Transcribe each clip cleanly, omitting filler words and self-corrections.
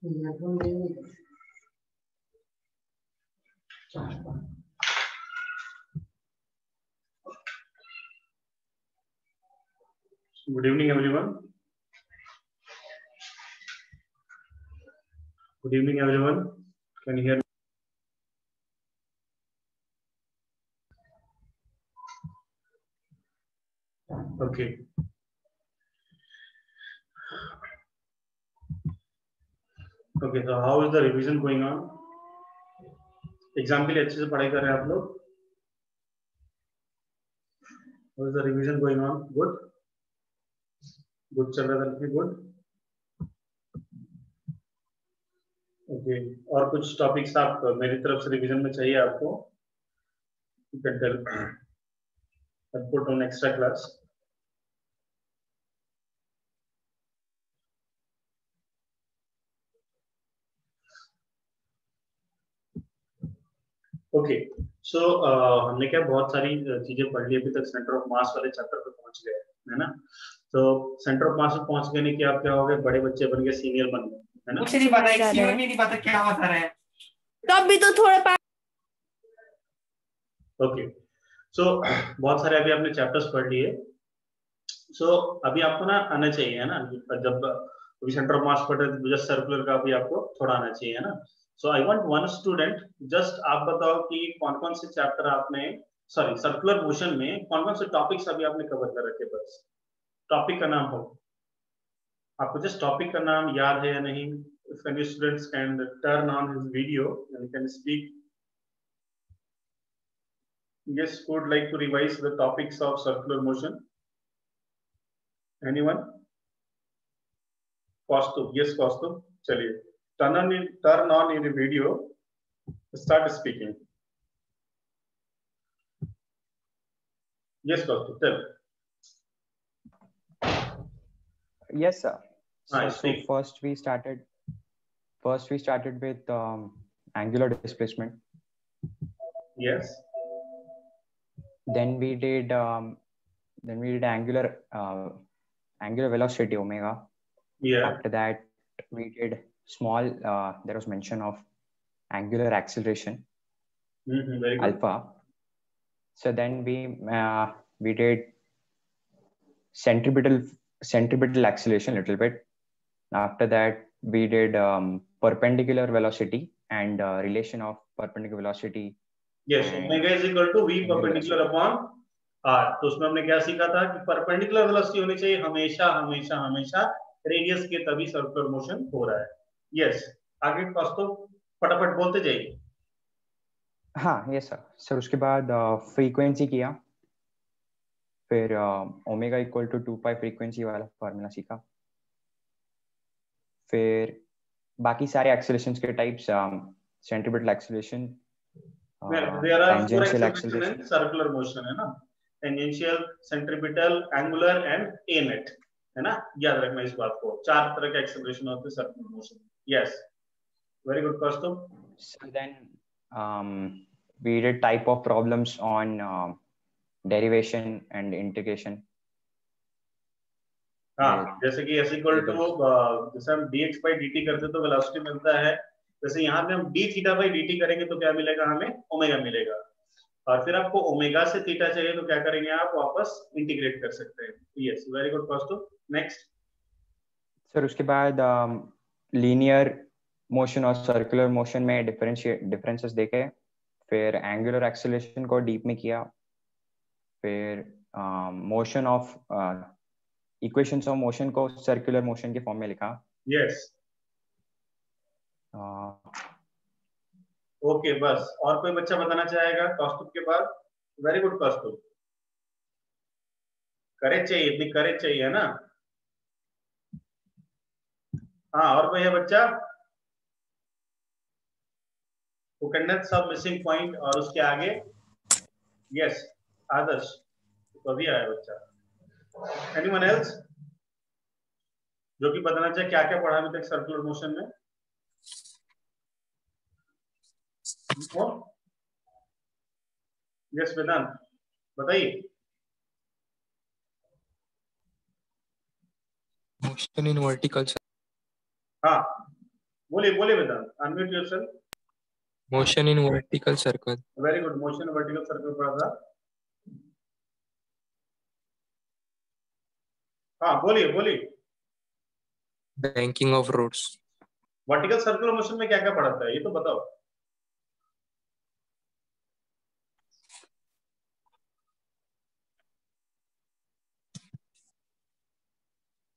Good evening, everyone. Good evening, everyone. Can you hear me? Okay. Okay, so how is the revision going on? Exam के लिए अच्छे से पढ़ाई कर रहे हैं आप लोग? How is the revision going on? Good. Good चल रहा है, good. Okay. और कुछ टॉपिक्स आप मेरी तरफ से रिवीजन में चाहिए आपको? You can tell. I'll put on extra class. Okay so हमने क्या बहुत सारी चीजें पढ़ ली अभी तक सेंटर ऑफ मास वाले चैप्टर पे पहुंच गए है ना तो सेंटर ऑफ मास पे पहुंच गए कि आप क्या हो गए बड़े बच्चे बन गए सीनियर बन गए है ना मुझे नहीं पता एक सीनियर भी नहीं पता क्या बता रहे हैं तब भी तो थोड़ा ओके सो बहुत सारे अभी आपने चैप्टर्स पढ़ लिए सो अभी आपको ना आना चाहिए है ना जब अभी सेंटर ऑफ मास पढ़ रहे थे जस्ट सर्कुलर का भी आपको थोड़ा आना चाहिए है ना so I want one student just आप बताओ कि कौन कौन से चैप्टर आपने सॉरी सर्कुलर मोशन में कौन कौन से टॉपिक्स अभी आपने कवर कर रखे बस टॉपिक का नाम हो आपको जस्ट टॉपिक का नाम याद है या नहीं if any students can turn on his video and can speak yes would like to revise the topics of circular motion anyone Kaustubh yes Kaustubh chaliye turn on in the video start speaking yes Kaustubh tell yes sir so speak. first we started with angular displacement yes then we did angular velocity omega yeah after that we did small there was mention of angular acceleration very good. alpha so then we did centripetal acceleration a little bit after that we did perpendicular velocity and relation of perpendicular velocity yes omega is equal to v perpendicular upon r तो उसमें हमने क्या सीखा था कि perpendicular velocity होनी चाहिए हमेशा हमेशा हमेशा रेडियस के तभी सर्कुलर मोशन हो रहा है यस आगे कौस्तुभ फटाफट बोलते जाइए हाँ यस सर उसके बाद फ्रीक्वेंसी किया फिर omega equal to 2 pi frequency वाला फार्मूला सीखा फिर बाकी सारे एक्सेलरेशंस के types centripetal acceleration there are four acceleration in circular motion है ना tangential centripetal angular and a net है ना याद रखना इस बात को चार तरह के एक्सेलरेशन होते हैं circular motion yes very good Kaustubh so then we did type of problems on derivation and integration हाँ जैसे कि s इक्वल टू जैसे हम dx by dt करते तो वेलोसिटी मिलता है जैसे यहाँ पे हम d थीटा by dt करेंगे तो क्या मिलेगा हमें ओमेगा मिलेगा और फिर आपको ओमेगा से थीटा चाहिए तो क्या करेंगे आप वापस इंटीग्रेट कर सकते हैं यस वेरी गुड कौस्तुभ नेक्स्ट सर उसके बाद लीनियर मोशन और सर्कुलर मोशन में डिफरेंसेस देखे फिर एंगुलर एक्सेलरेशन को डीप में किया फिर motion of equations of motion को सर्कुलर मोशन के फॉर्म में लिखा यस ओके बस और कोई बच्चा बताना चाहेगा कौस्तुभ के बाद वेरी गुड कौस्तुभ करेज चाहिए इतनी करेज चाहिए है ना हाँ और कोई है बच्चा सब मिसिंग पॉइंट और उसके आगे यस आदर्श तो अभी आया बच्चा एनीवन एल्स जो कि बताना चाहिए क्या क्या पढ़ा अभी तक सर्कुलर मोशन में यस वेदांत बताइए मोशन इन वर्टिकल हाँ बोलिए बोलिए Vedant, unmute yourself. Motion in vertical circle. Very good, motion vertical circle पढ़ा था। हाँ बोलिए बोलिए। Banking of roads. Vertical circular motion में क्या क्या पढ़ता है ये तो बताओ।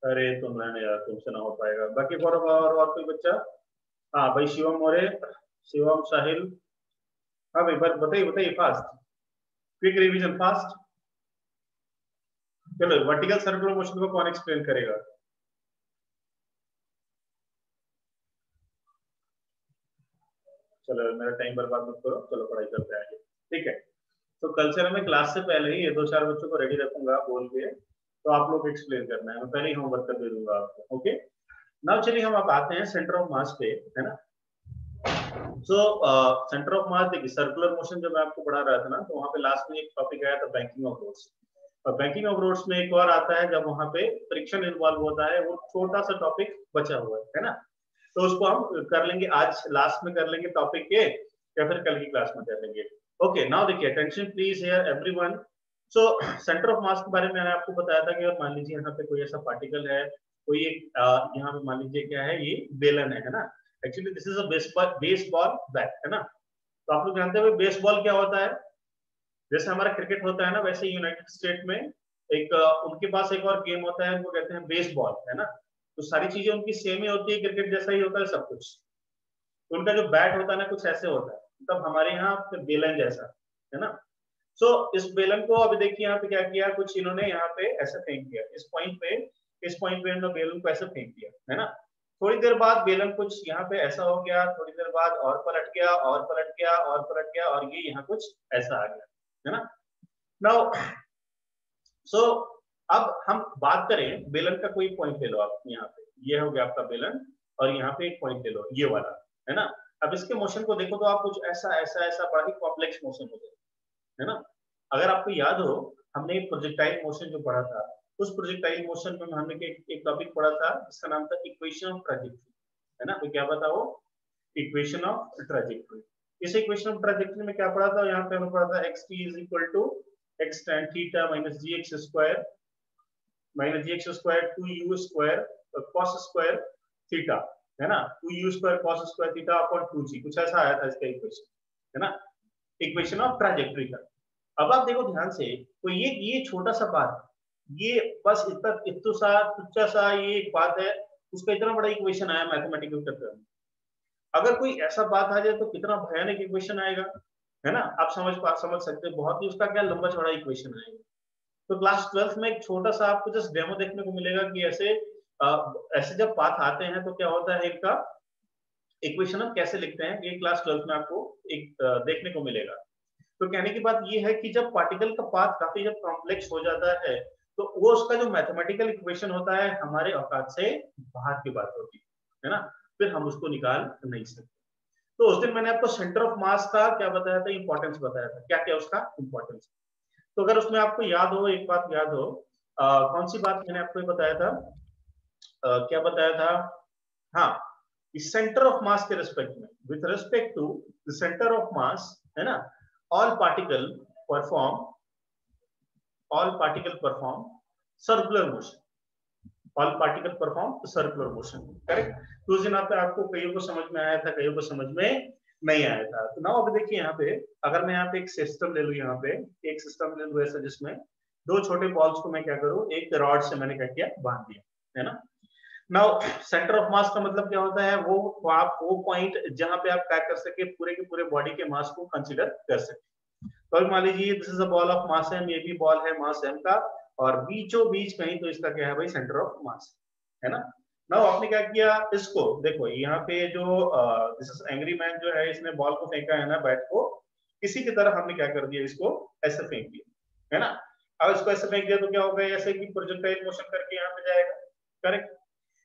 अरे तुम रहने यार, तुमसे ना हो पाएगा। बाकी और कोई बच्चा? हाँ भाई, शिवम मोरे, शिवम साहिल। हाँ भाई बताइए बताइए फास्ट, क्विक रिवीजन फास्ट। चलो वर्टिकल सर्कुलर मोशन को कौन एक्सप्लेन करेगा? चलो मेरा टाइम बर्बाद मत करो, चलो पढ़ाई करते हैं, ठीक है। तो कल्चर में क्लास से पहले ही ये 2-4 बच्चों को रेडी रखूंगा बोल के, तो आप लोग एक्सप्लेन करना है, मैं पहले ही होमवर्क कर दे दूंगा आपको। ओके, नाउ चलिए हम आप आते हैं सेंटर ऑफ मास पे, है ना। सो सेंटर ऑफ मास, देखिए सर्कुलर मोशन जब मैं आपको पढ़ा रहा था ना, तो वहां पे लास्ट में एक टॉपिक आया था बैंकिंग ऑफ रोड्स, और बैंकिंग ऑफ रोड्स में एक और आता है जब वहां पे फ्रिक्शन इन्वॉल्व होता है, वो छोटा सा टॉपिक बचा हुआ है ना। तो उसको हम कर लेंगे आज, लास्ट में कर लेंगे टॉपिक के, या फिर कल की क्लास में कर लेंगे। ओके, नाउ देखिए attention please here everyone. So centre of मास के बारे में मैंने आपको बताया था कि मान लीजिए यहाँ पे कोई ऐसा पार्टिकल है, कोई एक यहाँ पे मान लीजिए क्या है, ये बेलन है ना। Actually this is a baseball bat, है ना। तो आप लोग जानते हैं बेसबॉल क्या होता है, जैसे हमारा क्रिकेट होता है ना, वैसे यूनाइटेड स्टेट में एक उनके पास एक और गेम होता है, उनको कहते हैं बेसबॉल, है ना। तो सारी चीजें उनकी सेम ही होती है, क्रिकेट जैसा ही होता है सब कुछ। तो उनका जो बैट होता है ना कुछ ऐसे होता है, तब हमारे यहाँ बेलन जैसा, है ना। सो इस बेलन को अभी देखिए यहाँ पे क्या किया, कुछ इन्होंने यहाँ पे ऐसे फेंक दिया, इस पॉइंट पे इन्होंने बेलन को ऐसे फेंक दिया, है ना। थोड़ी देर बाद बेलन कुछ यहाँ पे ऐसा हो गया, थोड़ी देर बाद और पलट गया और पलट गया और पलट गया, और ये यहाँ कुछ ऐसा आ गया, है ना। नाउ सो अब हम बात करें, बेलन का कोई पॉइंट ले लो आप यहाँ पे, ये हो गया आपका बेलन, और यहाँ पे एक पॉइंट ले लो ये वाला, है ना। अब इसके मोशन को देखो तो आप कुछ ऐसा ऐसा ऐसा बड़ा ही कॉम्प्लेक्स मोशन हो जाए, है ना। अगर आपको याद हो, हमने प्रोजेक्टाइल मोशन जो पढ़ा था, उस प्रोजेक्टाइल मोशन में हमने एक टॉपिक पढ़ा था जिसका नाम था इक्वेशन ऑफ ट्रैजेक्टरी, है ना। तो क्या बताओ, इक्वेशन ऑफ ट्रैजेक्टरी। इस इक्वेशन ऑफ ट्रैजेक्टरी में क्या पढ़ा था, यहाँ पे हमने पढ़ा था xt is equal to x tan theta minus gx square 2u square cos square theta, है ना। 2u square cos square theta upon 2g, कुछ ऐसा आया था इसका इक्वेशन, है ना, इक्वेशन ऑफ ट्रैजेक्टरी का। अब आप देखो ध्यान से, तो ये छोटा सा बात, ये बस इतना तुच्चा सा ये एक बात है, उसका इतना बड़ा इक्वेशन आया मैथमेटिकल चैप्टर में। अगर कोई ऐसा बात आ जाए तो कितना भयानक इक्वेशन आएगा, है ना। आप समझ सकते हैं, बहुत ही उसका क्या लंबा चौड़ा इक्वेशन आएगा। तो क्लास 12 में एक छोटा सा आपको जस्ट डेमो देखने को मिलेगा कि ऐसे जब पाथ आते हैं तो क्या होता है, इनका इक्वेशन हम कैसे लिखते हैं, ये क्लास 12 में आपको एक देखने को मिलेगा। तो कहने की बात ये है कि जब पार्टिकल का पाथ काफी जब कॉम्प्लेक्स हो जाता है, तो वो उसका जो मैथमेटिकल इक्वेशन होता है हमारे औकात से बाहर की बात होती है ना, फिर हम उसको निकाल नहीं सकते। तो उस दिन मैंने आपको सेंटर ऑफ मास का क्या बताया था, इंपॉर्टेंस बताया था, क्या क्या उसका इंपॉर्टेंस। तो अगर उसमें आपको याद हो, एक बात याद हो, कौन सी बात मैंने आपको बताया था, क्या बताया था, हाँ, सेंटर ऑफ मास के रिस्पेक्ट में, with respect to the centre of mass, है ना, all particle perform circular motion, all particle perform circular motion, correct. तो उस दिन आपको कईयों को समझ में आया था, कईयों को समझ में नहीं आया था। तो नाउ अब देखिए यहाँ पे, अगर मैं यहाँ पे एक सिस्टम ले लूं, यहाँ पे एक सिस्टम ले लूं ऐसा जिसमें दो छोटे बॉल्स को मैं क्या करूं, एक रॉड से मैंने क्या किया, बांध दिया, है ना। नाउ सेंटर ऑफ मास का मतलब क्या होता है, वो पॉइंट जहां पे आप क्या कर सके, पूरे के पूरे बॉडी के मास को कंसीडर कर सके। तो मान लीजिए this is a ball of mass m, ये भी बॉल है मास m का, और बीचों बीच कहीं तो इसका क्या है भाई, सेंटर ऑफ मास, है ना। नाउ आपने क्या किया, इसको देखो यहाँ पे जो दिस इज एंग्री मैन जो है, इसने बॉल को फेंका है ना, बैट को, इसी की तरह हमने क्या कर दिया, इसको ऐसे फेंक दिया, है ना। अब इसको ऐसे फेंक दिया तो क्या होगा, ऐसे कि प्रोजेक्टाइल मोशन करके यहाँ पे जाएगा, करेक्ट।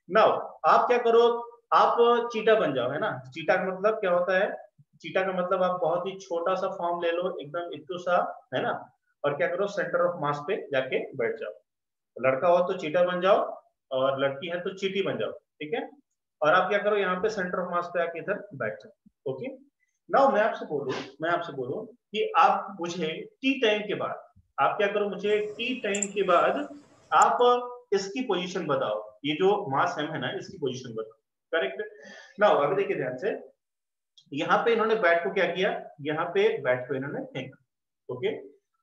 नाउ आप क्या करो, आप चीटा बन जाओ, है ना। चीटा का मतलब क्या होता है, चीटा का मतलब आप बहुत ही छोटा सा फॉर्म ले लो, एकदम इतना सा, है ना, और क्या करो, सेंटर ऑफ मास पे जाके बैठ जाओ। तो लड़का हो तो चीटा बन जाओ, और लड़की है तो चीटी बन जाओ, ठीक है। और आप क्या करो यहाँ पे सेंटर ऑफ मास पे आके इधर बैठ जाओ। ओके, नाउ मैं आपसे बोलूं कि आप मुझे टी टाइम के बाद आप क्या करो, मुझे टी टाइम के बाद आप इसकी पोजीशन बताओ, ये जो मास m है ना इसकी पोजीशन बताओ। करेक्ट, नाउ अभी देखिए ध्यान से, यहाँ पे इन्होंने बैट को क्या किया, यहाँ पे बैट को इन्होंने फेंका। ओके,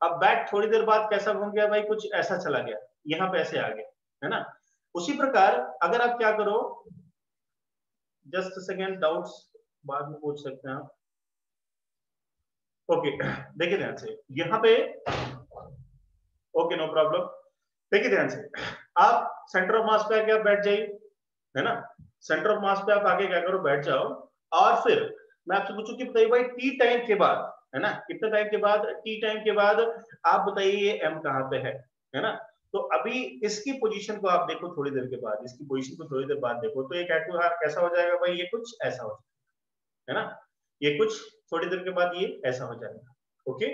अब बैट थोड़ी देर बाद कैसा घूम गया भाई, कुछ ऐसा चला गया, यहाँ पे ऐसे आ गया, है ना। उसी प्रकार अगर आप क्या करो, जस्ट सेकेंड, डाउट्स बाद में पूछ सकते हैं आप। ओके, देखिए ध्यान से यहाँ पे, ओके नो प्रॉब्लम, देखिए ध्यान से, आप सेंटर ऑफ मास पे आके आप बैठ जाइए, है ना। सेंटर ऑफ मास पे आप आके क्या करो, बैठ जाओ, और फिर मैं आपसे पूछूं कि बताइए भाई टी टाइम के बाद, है ना, कितने टाइम के बाद, टी टाइम के बाद आप बताइए ये m कहाँ पे है ना। तो अभी इसकी पोजीशन को आप देखो थोड़ी देर के बाद, इसकी पोजीशन को थोड़ी देर बाद देखो, तो ये कैसा हो जाएगा भाई, ये कुछ ऐसा हो जाएगा, है ना, ये कुछ थोड़ी देर के बाद ये ऐसा हो जाएगा। ओके,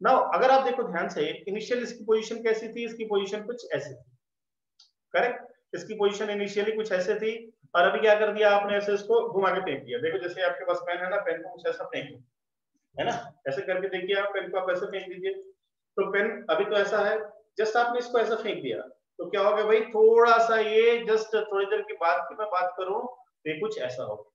नाउ अगर आप देखो ध्यान से, इनिशियल इसकी पोजीशन कैसी थी, इसकी पोजीशन कुछ ऐसी थी। करेक्ट, इसकी पोजीशन इनिशियली कुछ ऐसे थी, और अभी क्या कर दिया आपने, ऐसे इसको घुमा के फेंक दिया। देखो जैसे आपके पास पेन है ना, पेन को कुछ ऐसा फेंक, है ना, ऐसे करके देखिए आप, पेन को आप ऐसे फेंक दीजिए, तो पेन अभी तो ऐसा है, जस्ट आपने इसको ऐसा फेंक दिया, तो क्या होगा भाई, थोड़ा सा ये जस्ट थोड़ी देर के बाद की मैं बात करूं, ये कुछ ऐसा होगा।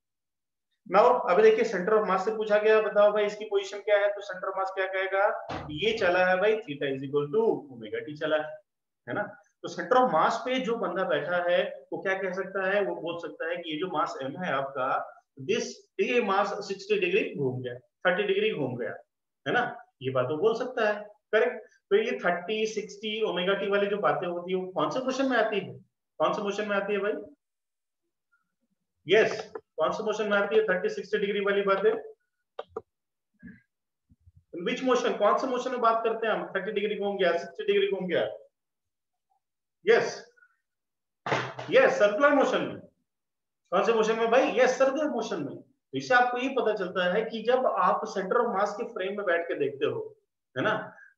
नाउ अभी देखिए सेंटर ऑफ मास से पूछा गया, बताओ भाई इसकी पोजीशन क्या है, तो सेंटर ऑफ मास क्या कहेगा, ये चला है भाई theta is equal to omega t चला है ना। तो सेंटर ऑफ मास पे जो बंदा बैठा है वो क्या कह सकता है, वो बोल सकता है कि ये जो मास m है आपका, ये मास 60 डिग्री घूम गया, 30 डिग्री घूम गया, है ना, ये बात वो बोल सकता है। करेक्ट, तो ये 30 60 ओमेगा टी वाली जो बातें होती है वो कौन से मोशन में आती है, कौन से मोशन में आती है भाई, यस कौन से मोशन में आती है 30 60 डिग्री वाली बातें, विच मोशन, कौन से मोशन में बात करते हैं हम, 30 डिग्री घूम गया, 60 डिग्री घूम गया, यस यस सर्कुलर मोशन में, कौन से मोशन में भाई, यस सर्कुलर मोशन में। तो इससे आपको ये पता चलता है कि जब आप सेंटर ऑफ मास के फ्रेम में बैठ के देखते हो, है ना,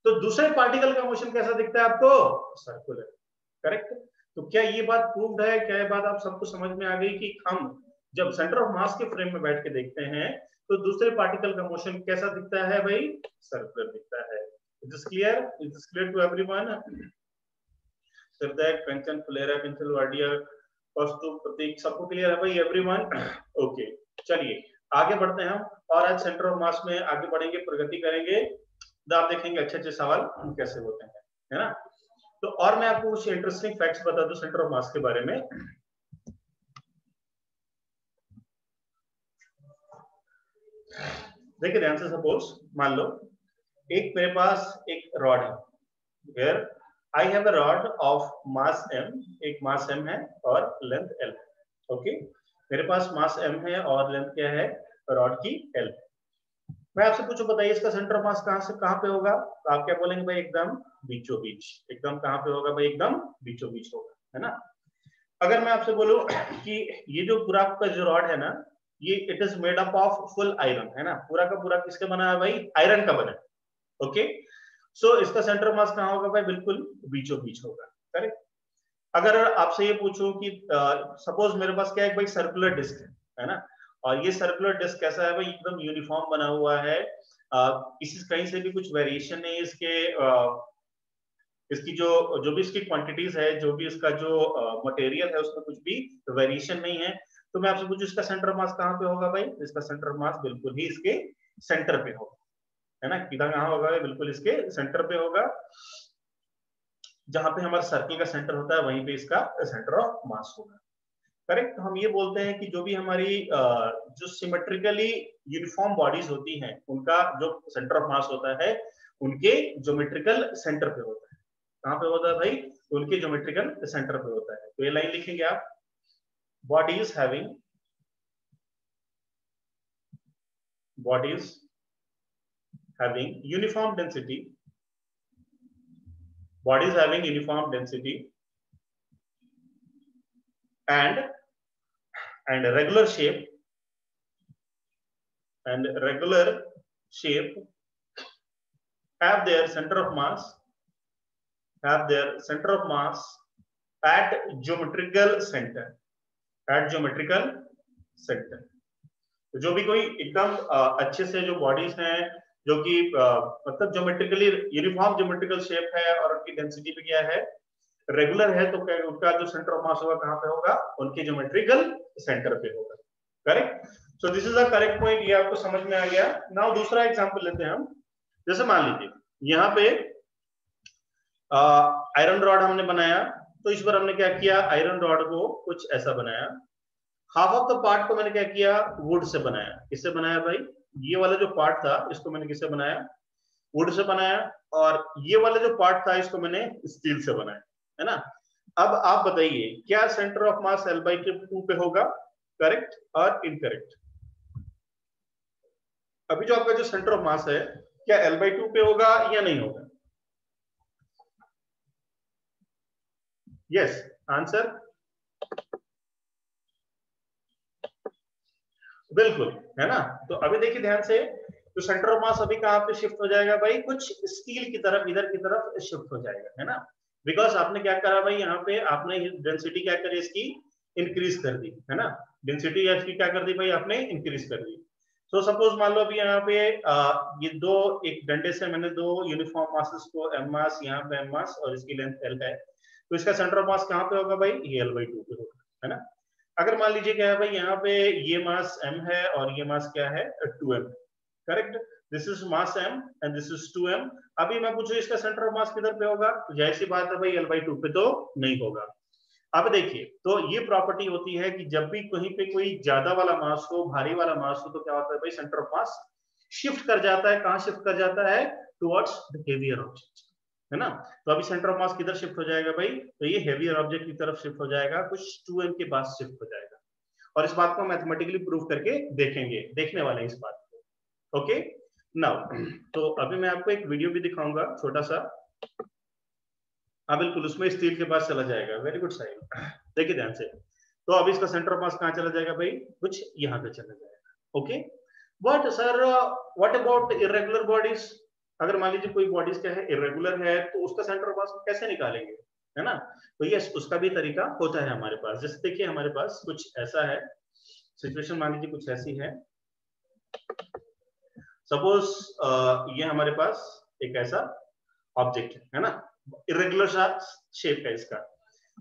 तो दूसरे पार्टिकल का मोशन कैसा दिखता है आपको, सर्कुलर। करेक्ट, तो क्या ये बात प्रूव्ड है, क्या ये बात आप सबको समझ में आ गई कि हम जब सेंटर ऑफ मास के फ्रेम में बैठ के देखते हैं तो दूसरे पार्टिकल का मोशन कैसा दिखता है भाई, सर्कुलर दिखता है। Is this clear, is this clear to everyone, Siddharth, Kanchan, Phulera, Kanchan, Wadia, Kaustubh, Pratik, सबको क्लियर है भाई एवरीवन? ओके, चलिए आगे बढ़ते हैं हम, और आज सेंटर ऑफ मास में आगे बढ़ेंगे, प्रगति करेंगे, तो आप देखेंगे अच्छे अच्छे सवाल कैसे होते हैं, है ना। तो और मैं आपको कुछ इंटरेस्टिंग फैक्ट्स बता दूं सेंटर ऑफ मास के बारे में। देखिए ध्यान से, सपोज मान लो एक मेरे पास एक रॉड है, where I have a rod of mass m, एक मास m है और लेंथ l है। ओके, मेरे पास मास m है और लेंथ क्या है, रॉड की l। मैं आपसे पूछूं बताइए इसका सेंटर ऑफ मास कहां से कहां पे होगा, तो आप क्या बोलेंगे भाई, एकदम बीचों बीच, एकदम कहां पे होगा भाई, एकदम बीचों बीच होगा, है ना। अगर मैं आपसे बोलूं कि ये जो पूरा का जो रॉड है ना, ये it is made up of full iron, है ना, पूरा का पूरा किसके बना है भाई, आयरन का बना है। ओके, सो इसका सेंटर ऑफ मास कहां होगा भाई, बिल्कुल बीचों बीच होगा। करेक्ट, अगर आपसे ये पूछूं कि सपोज मेरे पास क्या है भाई, सर्कुलर डिस्क है ना, और ये सर्कुलर डिस्क कैसा है भाई, एकदम यूनिफॉर्म बना हुआ है, किसी कहीं से भी कुछ वेरिएशन नहीं, इसकी जो भी इसकी क्वांटिटीज है, जो भी इसका जो मटेरियल है उसमें कुछ भी वेरिएशन नहीं है, तो मैं आपसे पूछूं इसका सेंटर ऑफ मास कहां पे होगा भाई, इसका सेंटर ऑफ मास बिल्कुल ही इसके सेंटर पे होगा, है ना, किधर कहां होगा, बिल्कुल इसके सेंटर पे होगा, जहां पे हमारा सर्कल का सेंटर होता है वहीं पे इसका सेंटर ऑफ मास होगा। करेक्ट, तो हम ये बोलते हैं कि जो भी हमारी जो सिमेट्रिकली यूनिफॉर्म बॉडीज होती हैं उनका जो सेंटर ऑफ मास होता है उनके ज्योमेट्रिकल सेंटर पे होता है। कहां पे होता है भाई, उनके ज्योमेट्रिकल सेंटर पे होता है। तो ये लाइन लिखेंगे आप, bodies having uniform density, bodies having uniform density and regular shape have their center of mass at geometrical center, centre. तो जो भी कोई एकदम अच्छे से जो बॉडीज हैं जो कि मतलब ज्योमेट्रिकली यूनिफॉर्म ज्योमेट्रिकल शेप है और उनकी डेंसिटी भी क्या है, रेगुलर है, तो उनका जो सेंटर ऑफ मास होगा कहां पे होगा, उनके ज्योमेट्रिकल सेंटर पे होगा। Correct. So this is the correct point, ये आपको समझ में आ गया। नाउ दूसरा एग्जांपल लेते हैं हम। जैसे मान लीजिए यहाँ पे आयरन रॉड हमने बनाया, तो इस बार हमने क्या किया, आयरन रॉड को कुछ ऐसा बनाया। हाफ ऑफ द पार्ट को मैंने क्या किया, वुड से बनाया। किससे बनाया भाई, ये वाला जो पार्ट था इसको मैंने किससे बनाया, वुड से बनाया, और ये वाला जो पार्ट था इसको मैंने स्टील से बनाया, है ना। अब आप बताइए क्या सेंटर ऑफ मास L/2 पे होगा, करेक्ट और इनकरेक्ट। अभी जो आपका जो सेंटर ऑफ मास है क्या L/2 पे होगा या नहीं होगा? यस, आंसर बिल्कुल, है ना। तो अभी देखिए ध्यान से, तो सेंटर ऑफ मास अभी कहां पे शिफ्ट हो जाएगा भाई, कुछ स्टील की तरफ, इधर की तरफ शिफ्ट हो जाएगा, है ना। बिकॉज आपने क्या करा भाई, यहाँ पे आपने डेंसिटी क्या करी इसकी, इंक्रीज कर दी, है ना। डेंसिटी इसकी क्या कर दी भाई, आपने इंक्रीज कर दी। तो सपोज मान लो अभी यहाँ पे ये दो, एक डंडे से मैंने दो यूनिफॉर्म मासेस को M मास, यहाँ पे M मास और इसकी लेंथ L है, तो इसका सेंटर ऑफ मास कहाँ पे होगा भाई, ये L/2 पे होगा, है ना। अगर मान लीजिए क्या है भाई, यहाँ पे ये मास M है और ये मास क्या है, 2M, correct. This is mass M and this is 2M। अभी मैं पूछूं इसका सेंटर ऑफ मास किधर पे होगा, तो जाहिर सी बात है भाई L/2 पे तो नहीं होगा। अब देखिए, तो ये प्रॉपर्टी होती है कि जब भी कहीं पे कोई ज्यादा वाला मास हो, भारी वाला मास हो, तो क्या होता है भाई, सेंटर ऑफ मास शिफ्ट कर जाता है। कहां शिफ्ट कर जाता है, टुवर्ड्स द हेवियर ऑब्जेक्ट, है ना। तो अभी सेंटर ऑफ मास किधर शिफ्ट हो जाएगा भाई, तो ये हेवियर ऑब्जेक्ट की तरफ शिफ्ट हो जाएगा, कुछ 2M के पास शिफ्ट हो जाएगा। और इस बात को मैथमेटिकली प्रूव करके देखेंगे, देखने वाले हैं इस बात को। ओके नाउ, तो अभी मैं आपको एक वीडियो भी दिखाऊंगा छोटा सा। हाँ बिल्कुल, उसमें स्टील के पास चला जाएगा। वेरी गुड साहिल, देखिए ध्यान से। तो अभी इसका सेंटर ऑफ मास कहाँ चला जाएगा भाई, कुछ यहाँ पे चला जाएगा। Okay, but sir what about irregular bodies, अगर मान लीजिए कोई बॉडीज क्या है, इरेगुलर है, तो उसका सेंटर ऑफ मास कैसे निकालेंगे, है ना। तो यस, उसका भी तरीका होता है हमारे पास। जैसे देखिए हमारे पास कुछ ऐसा है सिचुएशन, मान लीजिए कुछ ऐसी है। सपोज ये हमारे पास एक ऐसा ऑब्जेक्ट है ना, इरेगुलर सा शेप है इसका।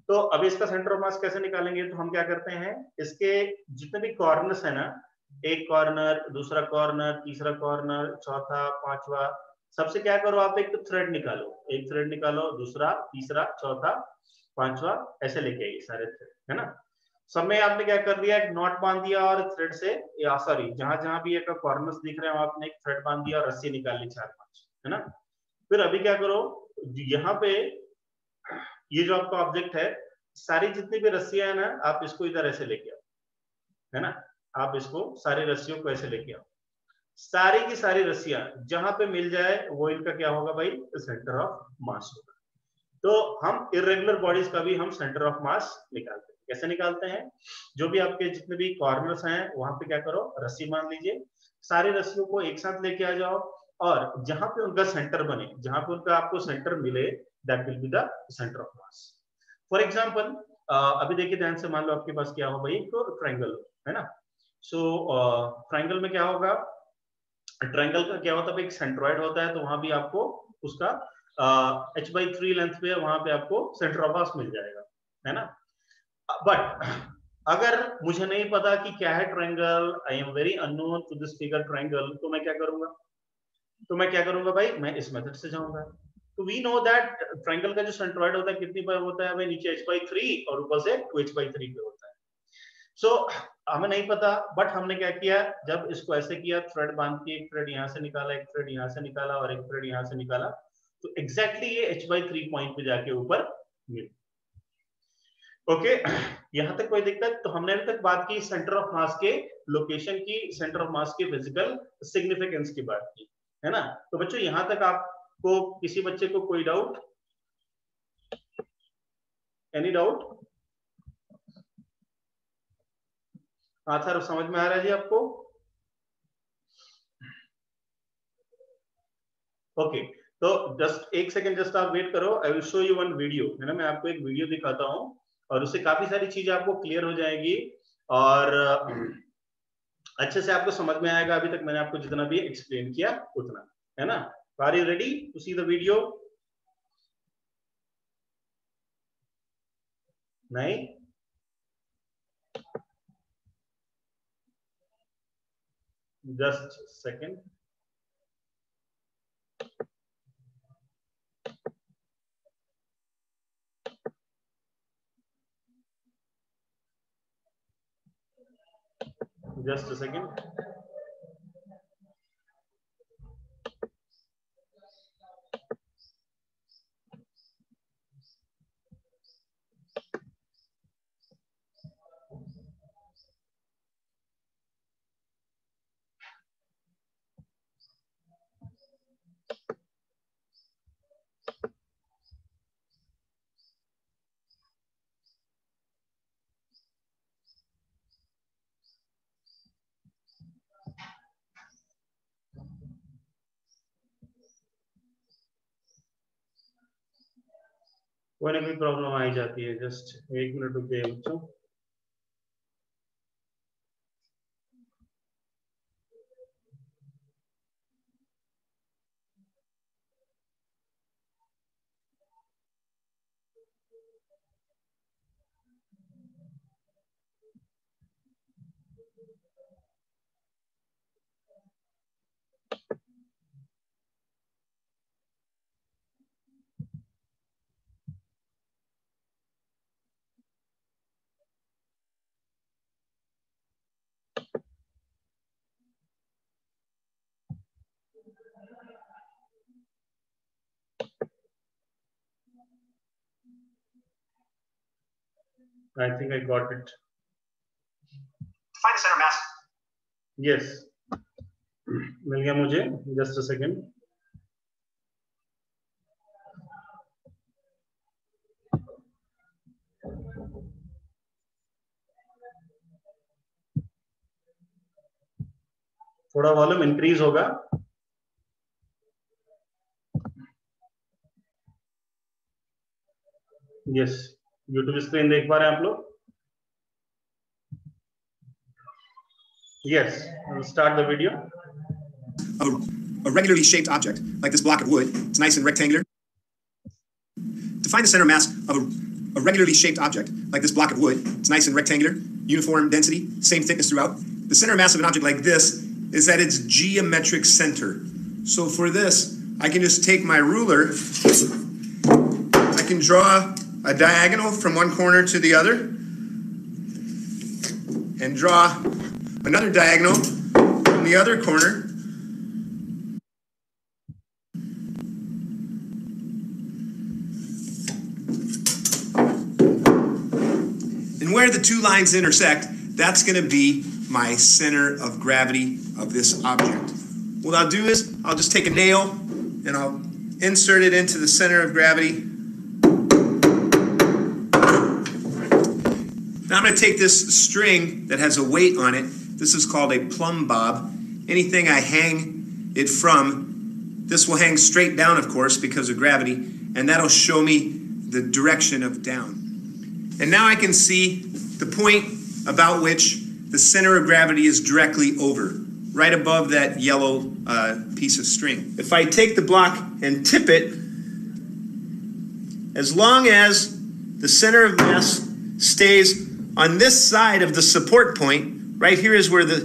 तो अभी इसका सेंटर ऑफ मास कैसे निकालेंगे, तो हम क्या करते हैं, इसके जितने भी कॉर्नर्स है ना, एक कॉर्नर, दूसरा कॉर्नर, तीसरा कॉर्नर, चौथा, पांचवा, सबसे क्या करो आप, एक थ्रेड निकालो, एक थ्रेड निकालो, दूसरा, तीसरा, चौथा, पांचवा, ऐसे लेके आइए सारे थ्रेड, है ना। सब में आपने क्या कर दिया, एक नॉट बांध दिया और थ्रेड से, या सॉरी, जहां जहां भी एक कॉर्नर्स दिख रहे हैं आपने एक थ्रेड बांध दिया और रस्सी निकाल ली 4-5, है ना। फिर अभी क्या करो, यहाँ पे ये जो आपका ऑब्जेक्ट है, सारी जितनी भी रस्सियां है ना, आप इसको इधर ऐसे लेके आओ, है ना। आप इसको सारी रस्सियों को ऐसे लेके आओ, सारी की सारी रस्सियां जहां पे मिल जाए वो इनका क्या होगा भाई, सेंटर ऑफ मास होगा। तो हम इरेगुलर बॉडीज का भी हम सेंटर ऑफ मास निकालते हैं। कैसे निकालते हैं, जो भी आपके जितने भी कॉर्नर्स हैं वहां पे क्या करो, रस्सी मान लीजिए, सारी रस्सियों को एक साथ लेके आ जाओ, और जहां पे उनका सेंटर बने, जहां पे उनका आपको सेंटर मिले, that will be the centre of mass. For example अभी देखिए ध्यान से, मान लो आपके पास क्या हो भाई, तो ट्रायंगल है ना। सो ट्रायंगल में क्या होगा, ट्रायंगल का क्या होता है, एक सेंट्रॉइड होता है, तो वहां भी आपको उसका h/3 लेंथ पे वहां पे आपको सेंटर ऑफ मास मिल जाएगा, है ना। बट अगर मुझे नहीं पता कि क्या है triangle, I am very unknown to this figure triangle, तो मैं क्या करूंगा, भाई, मैं इस मेथड से जाऊंगा। तो वी नो दैट ट्रायंगल का जो सेंट्रॉइड होता है कितनी पर होता है भाई, नीचे h/3 और ऊपर से 2h/3 पे होता है। सो हमें नहीं पता, बट हमने क्या किया, जब इसको ऐसे किया, थ्रेड बांध के, एक थ्रेड यहाँ से निकाला, एक थ्रेड यहाँ से निकाला और एक थ्रेड यहाँ से निकाला, तो एग्जैक्टली ये h/3 पॉइंट पे जाके ऊपर मिल। ओके, यहां तक कोई दिक्कत? तो हमने अभी तक बात की सेंटर ऑफ मास के लोकेशन की, सेंटर ऑफ मास के फिजिकल सिग्निफिकेंस की बात की, है ना। तो बच्चों यहां तक आपको किसी बच्चे को कोई डाउट, एनी डाउट? हाँ सर, समझ में आ रहा है जी आपको? ओके, तो जस्ट एक सेकेंड, जस्ट आप वेट करो, I will show you one video, है ना। मैं आपको एक वीडियो दिखाता हूँ और उससे काफी सारी चीजें आपको क्लियर हो जाएगी। और अच्छे से आपको समझ में आएगा। अभी तक मैंने आपको जितना भी एक्सप्लेन किया उतना, है ना? Are you ready to see the video? नहीं? Just second. Just a second. कोई ना कोई प्रॉब्लम आ ही जाती है। जस्ट 1 मिनट रुकिए बच्चों। I think I got it. Find the center mass. Yes. मिल गया मुझे। Just a second. थोड़ा वॉल्यूम इंक्रीज होगा। यस, यूट्यूब स्क्रीन देख पा रहे हैं आप लोग? Yes, start the video. A regularly shaped object like this block of wood. It's nice and rectangular. To find the center mass of a regularly shaped object like this block of wood, it's nice and rectangular, uniform density, same thickness throughout. The center mass of an object like this is at its geometric center. So for this, I can just take my ruler. I can draw a diagonal from one corner to the other and draw another diagonal from the other corner. And where the two lines intersect, that's going to be my center of gravity of this object. What I'll do is I'll just take a nail and I'll insert it into the center of gravity. Now I'm going to take this string that has a weight on it. This is called a plumb bob. Anything I hang it from, this will hang straight down, of course, because of gravity, and that'll show me the direction of down. And now I can see the point about which the center of gravity is directly over, right above that yellow piece of string. If I take the block and tip it, as long as the center of mass stays on this side of the support point, right here is where the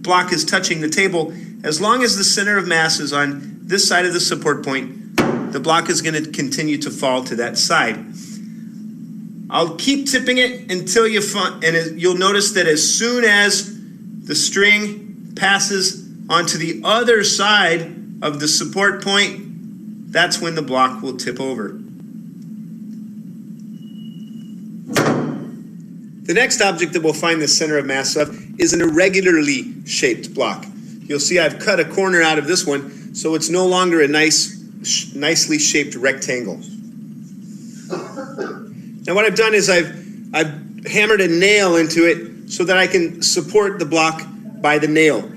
block is touching the table, as long as the center of mass is on this side of the support point, the block is going to continue to fall to that side. I'll keep tipping it until you'll notice that as soon as the string passes onto the other side of the support point, that's when the block will tip over. The next object that we'll find the center of mass of is an irregularly shaped block. You'll see I've cut a corner out of this one, so it's no longer a nicely shaped rectangle. Now what I've done is I've hammered a nail into it so that I can support the block by the nail.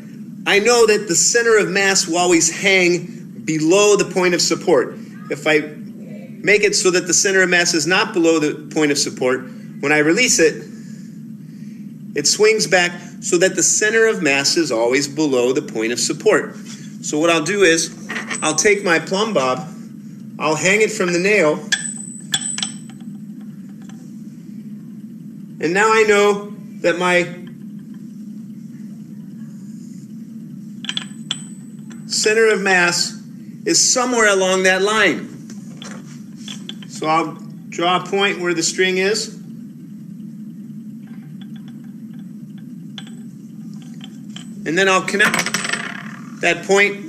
I know that the center of mass will always hang below the point of support. If I make it so that the center of mass is not below the point of support, when I release it, it swings back so that the center of mass is always below the point of support. So what I'll do is, I'll take my plumb bob, I'll hang it from the nail, and now I know that my center of mass is somewhere along that line. So I'll draw a point where the string is. And then I'll connect that point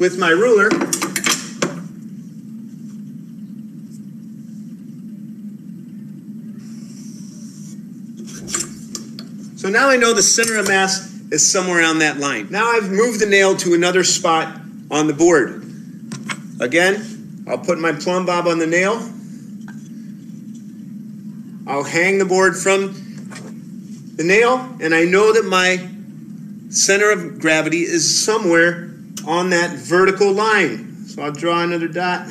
with my ruler. So now I know the center of mass is somewhere on that line. Now I've moved the nail to another spot on the board. Again, I'll put my plumb bob on the nail. I'll hang the board from the nail, and I know that my center of gravity is somewhere on that vertical line. So I'll draw another dot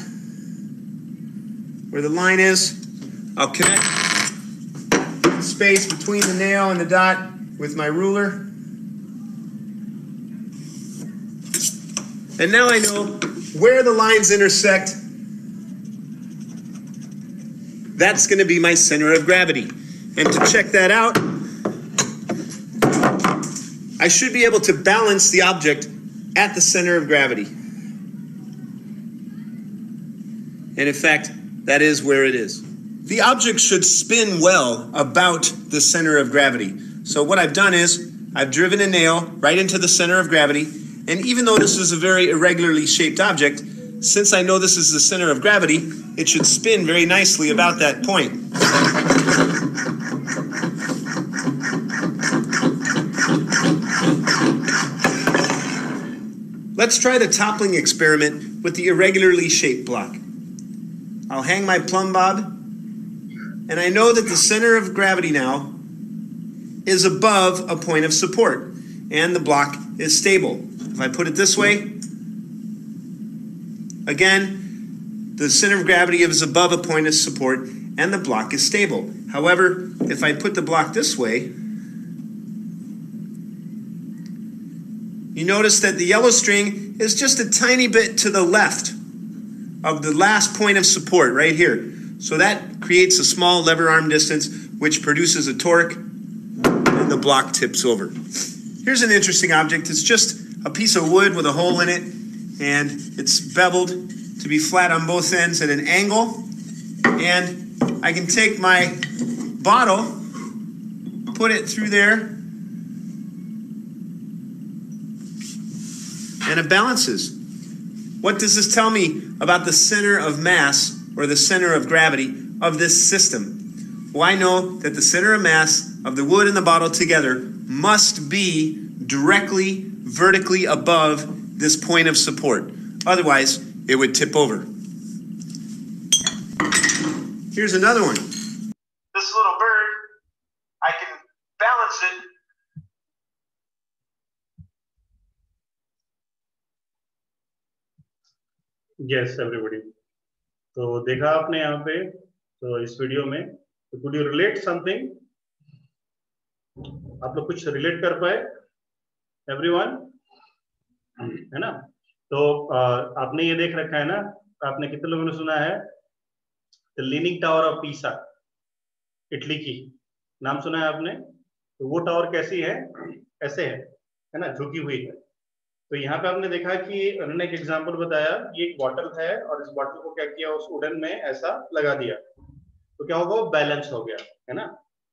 where the line is. I'll connect the space between the nail and the dot with my ruler. And now I know where the lines intersect. That's going to be my center of gravity. And to check that out, I should be able to balance the object at the center of gravity. And in fact, that is where it is. The object should spin well about the center of gravity. So what I've done is, I've driven a nail right into the center of gravity, and even though this is a very irregularly shaped object, since I know this is the center of gravity, it should spin very nicely about that point. Let's try the toppling experiment with the irregularly shaped block. I'll hang my plumb bob, and I know that the center of gravity now is above a point of support, and the block is stable. If I put it this way, again, the center of gravity is above a point of support, and the block is stable. However, if I put the block this way, you notice that the yellow string is just a tiny bit to the left of the last point of support right here. So that creates a small lever arm distance, which produces a torque, and the block tips over. Here's an interesting object. It's just a piece of wood with a hole in it, and it's beveled to be flat on both ends at an angle. And I can take my bottle, put it through there, and it balances. What does this tell me about the center of mass or the center of gravity of this system? Well, I know that the center of mass of the wood and the bottle together must be directly, vertically above this point of support. Otherwise, it would tip over. Here's another one. This little bird, I can balance it. Yes, everybody. तो देखा आपने यहाँ पे तो इस video में तो could you relate something? आप लोग कुछ रिलेट कर पाए? Everyone, है ना? तो आपने ये देख रखा है ना? आपने कितने लोगों ने सुना है? The Leaning Tower of Pisa, Italy की नाम सुना है आपने? तो वो टावर कैसी है? ऐसे है ना? झुकी हुई है। तो यहाँ पे आपने देखा कि उन्होंने एक एग्जांपल बताया, ये एक बॉटल है और इस बॉटल को क्या किया, उस वुडन में ऐसा लगा दिया, तो क्या होगा, वो बैलेंस हो गया, है ना।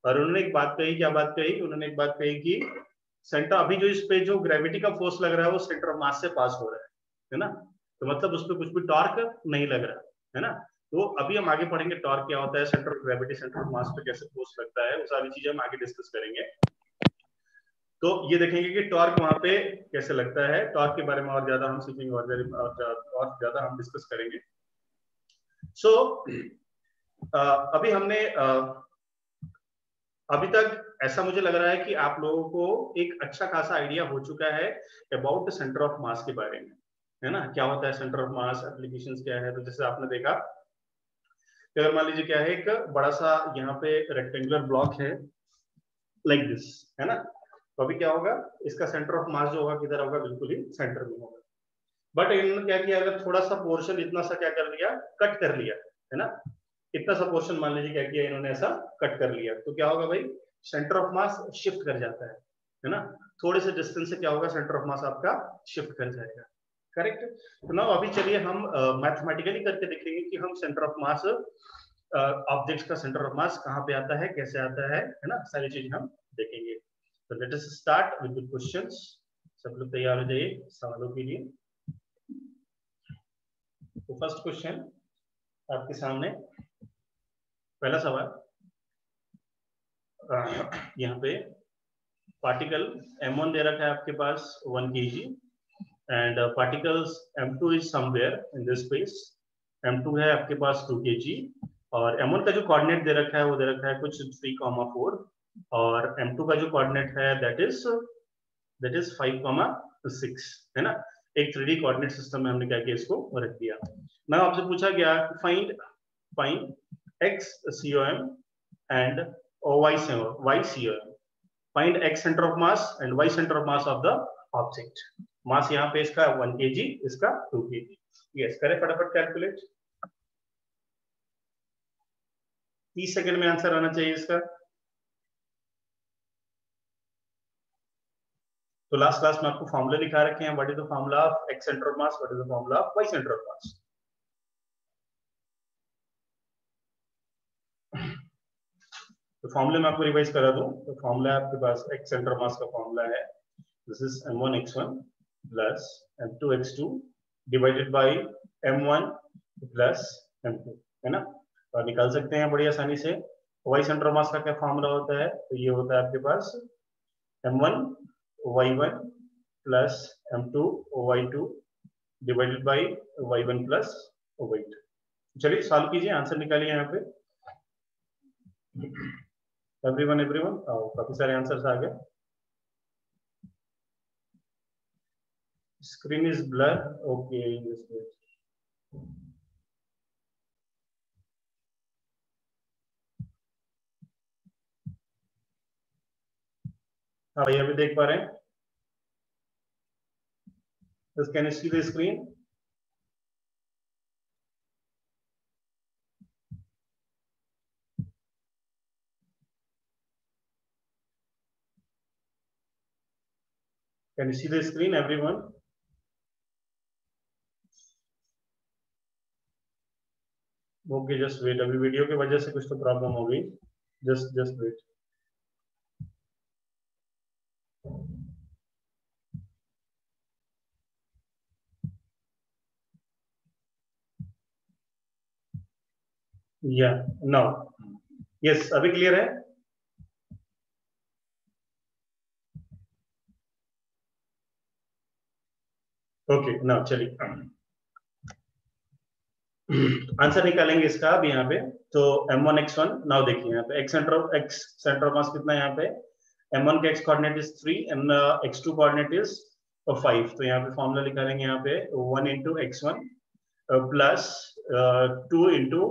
और उन्होंने एक बात कही, क्या बात कही, उन्होंने एक बात कही कि सेंटर, अभी जो इस पे जो ग्रेविटी का फोर्स लग रहा है वो सेंटर ऑफ मास से पास हो रहा है ना, तो मतलब उस पर कुछ भी टॉर्क नहीं लग रहा है ना। तो अभी हम आगे पढ़ेंगे टॉर्क क्या होता है, centre of gravity, centre of मास पे कैसे फोर्स लगता है, वो सारी चीजें हम आगे डिस्कस करेंगे। तो ये देखेंगे कि टॉर्क वहां पे कैसे लगता है, टॉर्क के बारे में और ज्यादा हम सीखेंगे और ज्यादा हम डिस्कस करेंगे। सो अभी हमने अभी तक ऐसा मुझे लग रहा है कि आप लोगों को एक अच्छा खासा आइडिया हो चुका है अबाउट द सेंटर ऑफ मास के बारे में, है ना, क्या होता है सेंटर ऑफ मास, एप्लीकेशंस क्या है। तो जैसे आपने देखा कि अगर मान लीजिए क्या है, एक बड़ा सा यहाँ पे रेक्टेंगुलर ब्लॉक है, लाइक दिस, है ना। तो अभी क्या होगा, इसका सेंटर ऑफ मास जो होगा किधर होगा, बिल्कुल ही सेंटर में होगा। बट इन्होंने क्या किया, अगर थोड़ा सा पोर्शन इतना सा क्या कर लिया, कट कर लिया, है ना, इतना सा पोर्शन मान लीजिए क्या किया इन्होंने, ऐसा कट कर लिया, तो क्या होगा भाई, सेंटर ऑफ मास शिफ्ट कर जाता है ना, थोड़े से डिस्टेंस से क्या होगा, सेंटर ऑफ मास आपका शिफ्ट कर जाएगा, करेक्ट। तो ना अभी चलिए हम मैथमेटिकली करके देखेंगे कि हम सेंटर ऑफ मास, ऑब्जेक्ट्स का सेंटर ऑफ मास कहाँ पे आता है, कैसे आता है ना, सारी चीजें हम देखेंगे। तो let us start with the questions. सब लोग तैयार हो जाइए सवालों के लिए। तो फर्स्ट क्वेश्चन आपके सामने, पहला सवाल, यहाँ पे पार्टिकल M1 दे रखा है आपके पास 1 kg and particles M2 is somewhere in this space, M2 है आपके पास 2 kg और M1 का जो कोऑर्डिनेट दे रखा है वो दे रखा है कुछ 3,4 और M2 का जो कोऑर्डिनेट है दैट इज 5,6, है ना। एक 3D कोऑर्डिनेट सिस्टम में हमने क्या किया, इसको रख दिया। मैं आपसे पूछा गया find x COM and y COM, find x centre of mass and y centre of mass of the object. Mass यहाँ पे इसका 1 kg, इसका 2 kg। यस, करें फटाफट कैलकुलेट, 30 सेकंड में आंसर आना चाहिए इसका। तो लास्ट में आपको फॉर्मूला लिखा रखे हैं, what is the formula of x centre of mass, what is the formula of y centre of मास। तो फॉर्मूले में आपको रिवाइज करा दूं, तो फॉर्मूला आपके पास x सेंटर मास का फॉर्मूला है, this is m1 x1 plus m2 x2 divided by m1 plus m2, है ना। और निकाल सकते हैं बड़ी आसानी से। y सेंटर मास का क्या फॉर्मूला होता है, तो ये होता है आपके पास m1 y1 plus m2 y2 divided by y1 plus y2। चलिए सॉल्व कीजिए, आंसर निकालिए यहाँ पे। एवरीवन काफी सारे आंसर्स आ गए। Screen is blur, okay. हाँ भैया अभी देख पा रहे हैं, can you see the screen? Can you see the screen, everyone? Okay, just wait. अभी वीडियो की वजह से कुछ तो प्रॉब्लम हो गई। Just wait. Yeah, now. Yes, अभी क्लियर है? ओके, नाउ चलिए आंसर निकालेंगे इसका अब यहाँ पे। तो m1 x1, नाउ देखिए यहाँ पे x सेंटर ऑफ मास कितना है यहाँ पे, m1 का x coordinate is 3 and x2 coordinate is 5। तो यहाँ पे फॉर्मूला निकालेंगे यहाँ पे 1 into x1 plus 2 into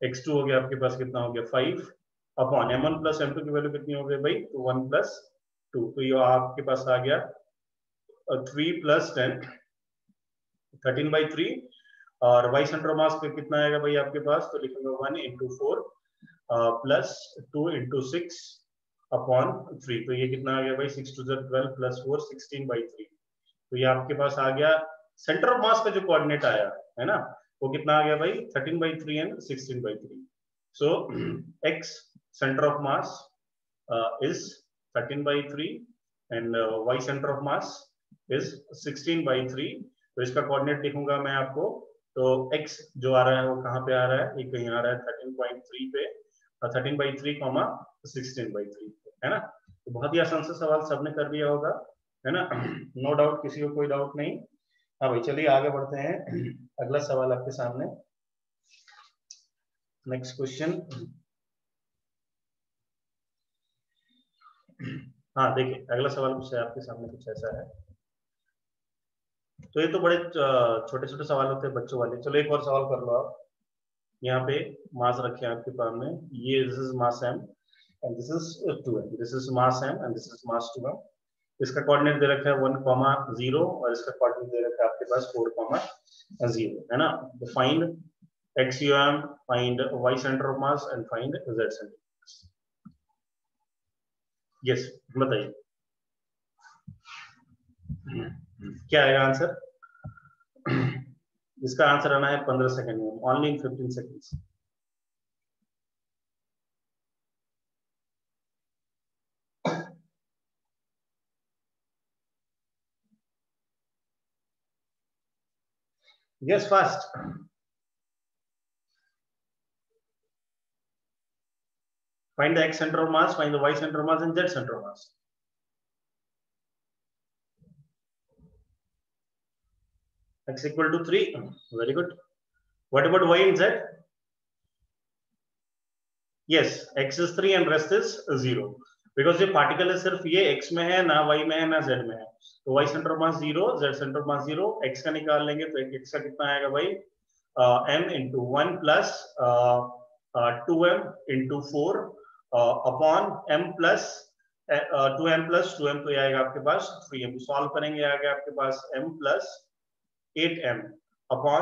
x2 हो गया आपके पास, कितना हो गया 5 अपॉन m1 प्लस m2 की वैल्यू कितनी हो गई भाई, तो 1 प्लस 2, तो ये आपके पास आ गया 3 प्लस 10, 13/3। और y सेंटर मास पे कितना आएगा भाई आपके पास, तो लिखेंगे 1 into 4 प्लस 2 into 6 अपॉन 3। तो ये कितना आ गया भाई, 6 to 12 प्लस 4 16/3। तो ये आपके पास आ गया सेंटर ऑफ मास का जो कोऑर्डिनेट आया है ना, वो कितना आ गया भाई 13/3 and 16/3। So x centre of mass is 13/3 and y centre of mass is 16/3। तो इसका कोऑर्डिनेट लिखूंगा मैं आपको, तो x जो आ रहा है वो कहाँ पे आ रहा है, ये कहीं आ रहा है 13.3 पे, 13/3 16/3, है ना। तो बहुत ही आसान सा सवाल सबने कर दिया होगा, है ना, नो डाउट, किसी को कोई डाउट नहीं। हाँ भाई चलिए आगे बढ़ते हैं, अगला सवाल आपके सामने, नेक्स्ट क्वेश्चन। हाँ देखिए अगला सवाल कुछ आपके सामने कुछ ऐसा है। तो ये तो बड़े छोटे छोटे सवाल होते हैं बच्चों वाले। चलो एक और सवाल कर लो आप। यहाँ पे मास रखे हैं आपके पास में, ये this is mass m and this is 2m. This is mass m and this is mass 2m. इसका कोऑर्डिनेट दे रखा है 1,0 और इसका कोऑर्डिनेट दे रखा है आपके पास 4,0 है ना. तो find XUM, find Y center of mass and find Z center of mass. Yes, बताइए क्या आएगा आंसर. इसका आंसर आना है 15 सेकंड में, only in 15 seconds. Yes, fast. Find the X center of mass, find the Y center of mass and Z center of mass. X equal to 3. Very good. What about Y and Z? Yes, X is 3 and rest is 0. Because ये particle है सिर्फ ये X में है, ना Y में है, ना Z में है. तो Y centre of mass 0, Z centre of mass 0. X का निकाल लेंगे तो X का कितना आएगा भाई? M into 1 plus 2M into 4 upon M plus 2M plus 2M, तो ये आएगा आपके पास 3M. सॉल्व करेंगे आगे आपके पास M plus 8M upon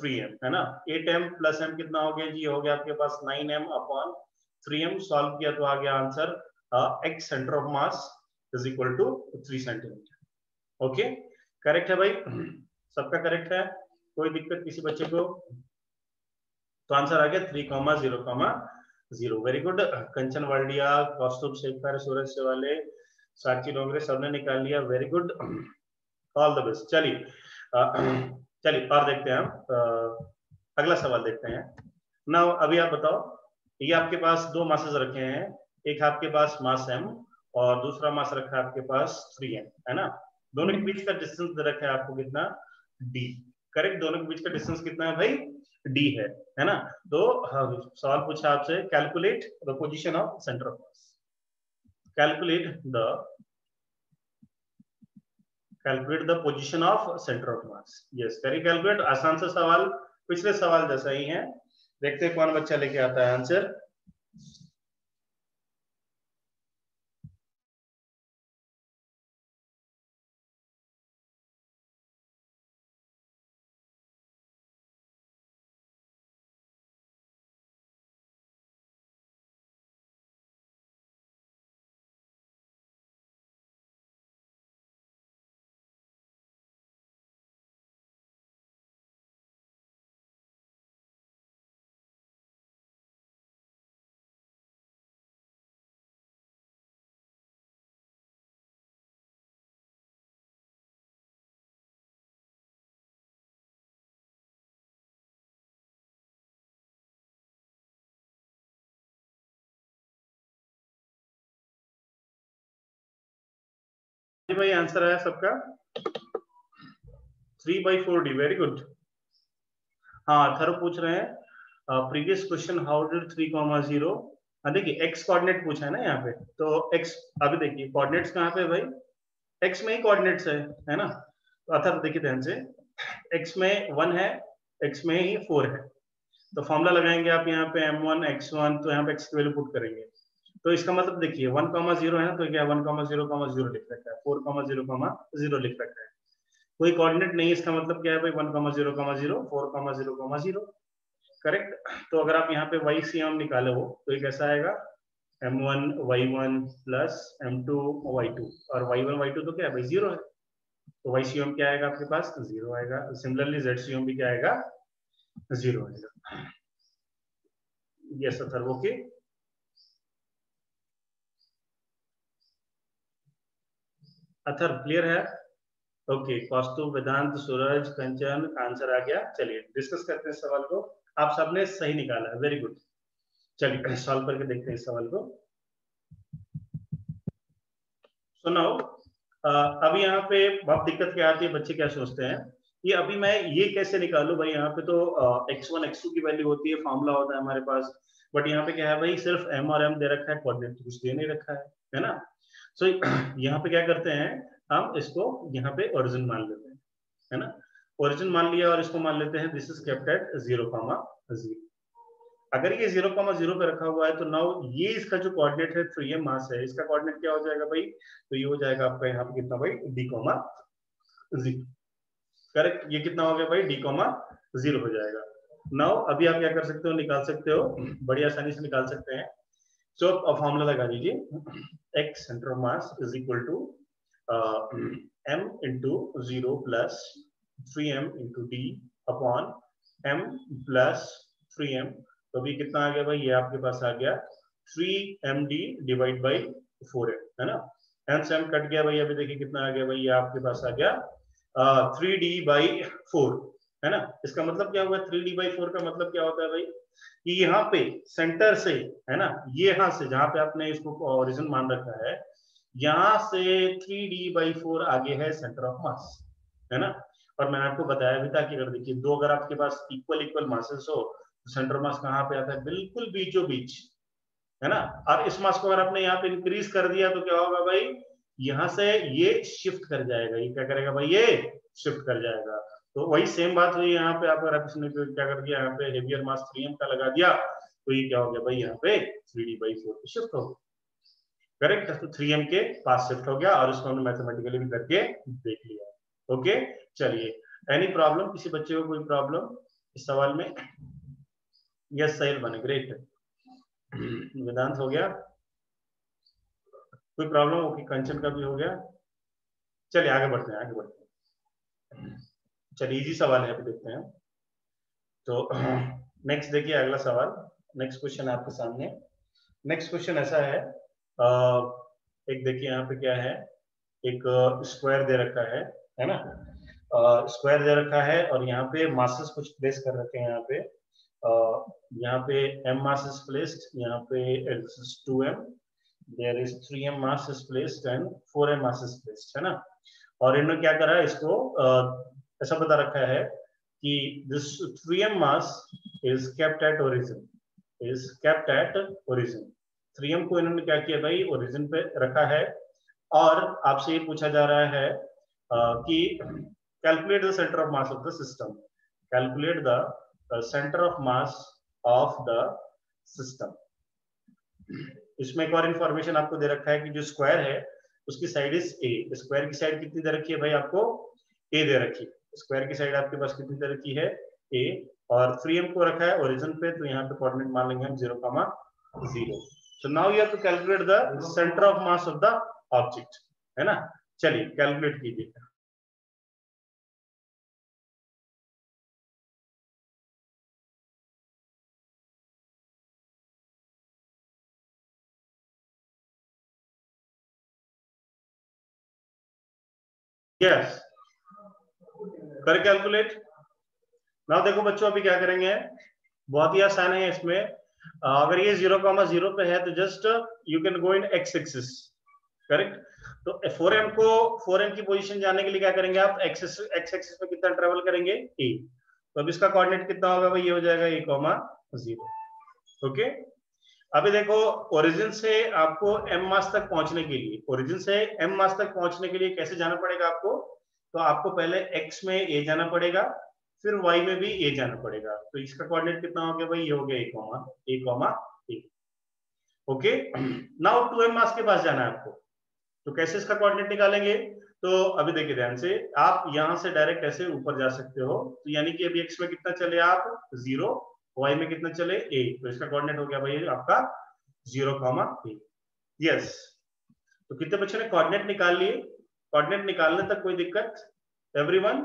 3M है ना. 8M plus M कितना हो गया जी? हो गया आपके पास 9M upon 3M. सॉल्व किया तो आ गया answer X center of mass is equal to 3 centimeter. Okay, correct है भाई, सबका करेक्ट है, कोई दिक्कत किसी बच्चे को? तो आंसर आ गया 3,0,0. Very good. कंचन वाल्डिया, कौस्तुभ शेखर, सूरज सेवाले, साक्षी डोंगरे सबने निकाल लिया. Very good, all the best. चलिए और देखते हैं हम अगला सवाल देखते हैं. नाउ अभी आप बताओ, ये आपके पास दो मासेस रखे हैं, एक आपके पास मास m और दूसरा मास रखा है आपके पास 3m है ना. दोनों के बीच का डिस्टेंस दे रखा है आपको कितना? d. करेक्ट, दोनों के बीच का डिस्टेंस कितना है भाई? d है ना. तो सवाल पूछा आपसे, calculate the position of centre of mass. Calculate the position of centre of mass. Yes, करिए कैलकुलेट. आसान सा सवाल, पिछले सवाल जैसा ही है. देखते हैं कौन बच्चा लेके आता है आंसर. भाई आंसर आया सबका 3/4d. Very good. हाँ, थर्ड पूछ रहे हैं प्रीवियस क्वेश्चन हाउ डिड 3,0. देखिए x कोऑर्डिनेट पूछा है ना यहाँ पे, तो x अभी देखिए कोऑर्डिनेट्स कहाँ पे भाई? x में ही कोऑर्डिनेट्स है ना. तो अर्थात देखिए ध्यान से, x में 1 है, x में ही 4 है. तो फॉर्मूला लगाएंगे आप यहाँ पे m1 x1, तो यहाँ पे x की वैल्यू पुट करेंगे. तो इसका मतलब देखिए 1,0 है ना, तो क्या 1,0,0 लिख रखा है, 4,0,0 लिख रखा है. कोई कोऑर्डिनेट नहीं, इसका मतलब क्या है भाई? 1,0,0 4,0,0. करेक्ट. तो अगर आप यहाँ पे YCM निकाले हो तो ये कैसा आएगा? M1 Y1 plus M2 Y2, और Y1 Y2 तो क्या है भाई? 0 है. तो YCM क्या आएगा आपके पास? 0 आएगा. सिमिलरली ZCM भी क्या आएगा? 0 आएगा. Yes sir, okay. Other clear है? ओके, कौस्तुभ, वेदांत, सूरज, कंचन, आंसर आ गया. चलिए डिस्कस करते हैं इस सवाल को. आप सबने सही निकाला है, वेरी गुड. चलिए सॉल्व करके देखते हैं इस सवाल को. सुनाओ. अभी यहाँ पे बहुत दिक्कत क्या आती है, बच्चे क्या सोचते हैं कि अभी मैं ये कैसे निकालूं भाई? यहाँ पे तो x1 x2 की वैल्यू होती है, फॉर्मूला होता है हमारे पास. बट यहाँ पे क्या है भाई? सिर्फ m और m दे रखा है, कोऑर्डिनेट कुछ दे नहीं रखा है ना. सो यहाँ पे क्या करते हैं हम, इसको यहाँ पे ओरिजिन मान लेते हैं, है ना. ओरिजिन मान लिया और इसको मान लेते हैं दिस इज केप्ट एट 0,0. अगर ये 0,0 पे रखा हुआ है तो नाउ ये इसका जो कोऑर्डिनेट है 3m मास है, इसका कोऑर्डिनेट क्या हो जाएगा भाई, तो ये हो जाएगा आपका यहाँ पे कितना भाई d, करेक्ट। ये कितना हो गया भाई d,0 हो जाएगा। नाउ अभी आप क्या कर सकते हो, निकाल सकते हो, बड़ी आसानी से निकाल सकते हैं। सो अब फॉर्मूला लगा दीजिए, x centre of mass is equal to m into 0 plus 3m into d upon m plus 3m। तो अभी कितना आ गया भाई, ये आपके पास आ गया 3md डिवाइड बाई 4m, है ना। m से m कट गया भाई, अभी देखिए कितना आ गया भाई, ये आपके पास आ गया 3d बाई 4, है ना। इसका मतलब क्या हुआ, 3d बाई 4 का मतलब क्या होता है भाई, कि यहाँ पे सेंटर से, है ना, ये यहाँ से जहां पे आपने इसको ओरिजिन मान रखा है, यहाँ से 3d बाई 4 आगे है सेंटर ऑफ मास, है ना। और मैंने आपको बताया भी था कि अगर देखिए दो अगर आपके पास इक्वल मासेस हो तो सेंटर मास कहाँ पे आता है, बिल्कुल बीचों बीच, है ना। और इस मास को अगर आपने यहाँ पे इंक्रीज कर दिया तो क्या होगा भाई, यहाँ से ये शिफ्ट कर जाएगा, ये क्या करेगा भाई, ये शिफ्ट कर जाएगा। तो वही सेम बात हुई यहाँ पे, आप अगर आपने क्या कर दिया, यहाँ पे हेवियर मास 3m का लगा दिया तो ये क्या हो गया भाई, यहाँ पे 3d बाई 4 पे शिफ्ट हो गया, करेक्ट। तो 3m के पास शिफ्ट हो गया और इसको हमने मैथमेटिकली भी करके देख लिया। ओके चलिए, एनी प्रॉब्लम, किसी बच्चे को कोई प्रॉब्लम इस सवाल में? यस साहिल बने, ग्रेट। वेदांत हो गया, कोई प्रॉब्लम? ओके, कंचन का भी हो गया। चलिए आगे बढ़ते हैं, आगे बढ़ते हैं। चलिए इजी सवाल है, अभी देखते हैं। तो नेक्स्ट देखिए अगला सवाल, नेक्स्ट क्वेश्चन आपके सामने। नेक्स्ट क्वेश्चन ऐसा है, एक देखिए यहाँ पे क्या है, एक स्क्वायर दे रखा है ना, स्क्वायर दे रखा है और यहाँ पे मासेस कुछ प्लेस कर रखे हैं। यहाँ पे m mass is placed, यहाँ पे this is 2m, there is 3m mass is placed and 4m mass is placed, है ना। और इन्होंने क्या करा है, इसको ऐसा बता रखा है कि this 3m mass is kept at origin, is kept at origin। 3m को इन्होंने क्या किया भाई, ओरिजिन पे रखा है। और आपसे ये पूछा जा रहा है कि calculate the centre of mass of the system, calculate the centre of mass of the system. इसमें एक और इंफॉर्मेशन आपको दे रखा है कि जो स्क्वायर है उसकी साइड इज ए। स्क्वायर की साइड कितनी दे रखी है भाई, आपको ए दे रखी है। स्क्वायर की साइड आपके पास कितनी दे रखी है, ए। और 3m को रखा है ओरिजिन पे, तो यहाँ पे कोऑर्डिनेट मान लेंगे हम 0,0। So now you have to calculate the centre of mass of the object, है ना। चलिए कैलकुलेट कीजिए। यस, कर कैलकुलेट। नाउ देखो बच्चों, अभी क्या करेंगे, बहुत ही आसान है इसमें। अगर ये 0,0 पे है तो just you can go in x axis, correct. तो 4m को 4m की पोजीशन जानने के लिए क्या करेंगे आप, एक्स एक्सिस पे कितना ट्रेवल करेंगे, a। तो अब इसका कोऑर्डिनेट कितना होगा भाई, ये हो जाएगा a,0। ओके, अभी देखो ओरिजिन से आपको m मास तक पहुंचने के लिए, ओरिजिन से m मास तक पहुंचने के लिए कैसे जाना पड़ेगा आपको, तो आपको पहले x में a जाना पड़ेगा, फिर y में भी a जाना पड़ेगा। तो इसका कोऑर्डिनेट कितना हो गया भाई, ये हो गया a,a। ओके, नाउ 2m मास के पास जाना है आपको, तो कैसे इसका कोऑर्डिनेट निकालेंगे, तो अभी देखिए ध्यान से, आप यहां से डायरेक्ट ऐसे ऊपर जा सकते हो। तो यानी कि अभी x में कितना चले आप 0, y में कितना चले a, तो इसका कोऑर्डिनेट हो गया भाई आपका 0,a। यस, तो कितने बच्चों ने कोऑर्डिनेट निकाल लिए? कोऑर्डिनेट निकालने तक कोई दिक्कत एवरीवन?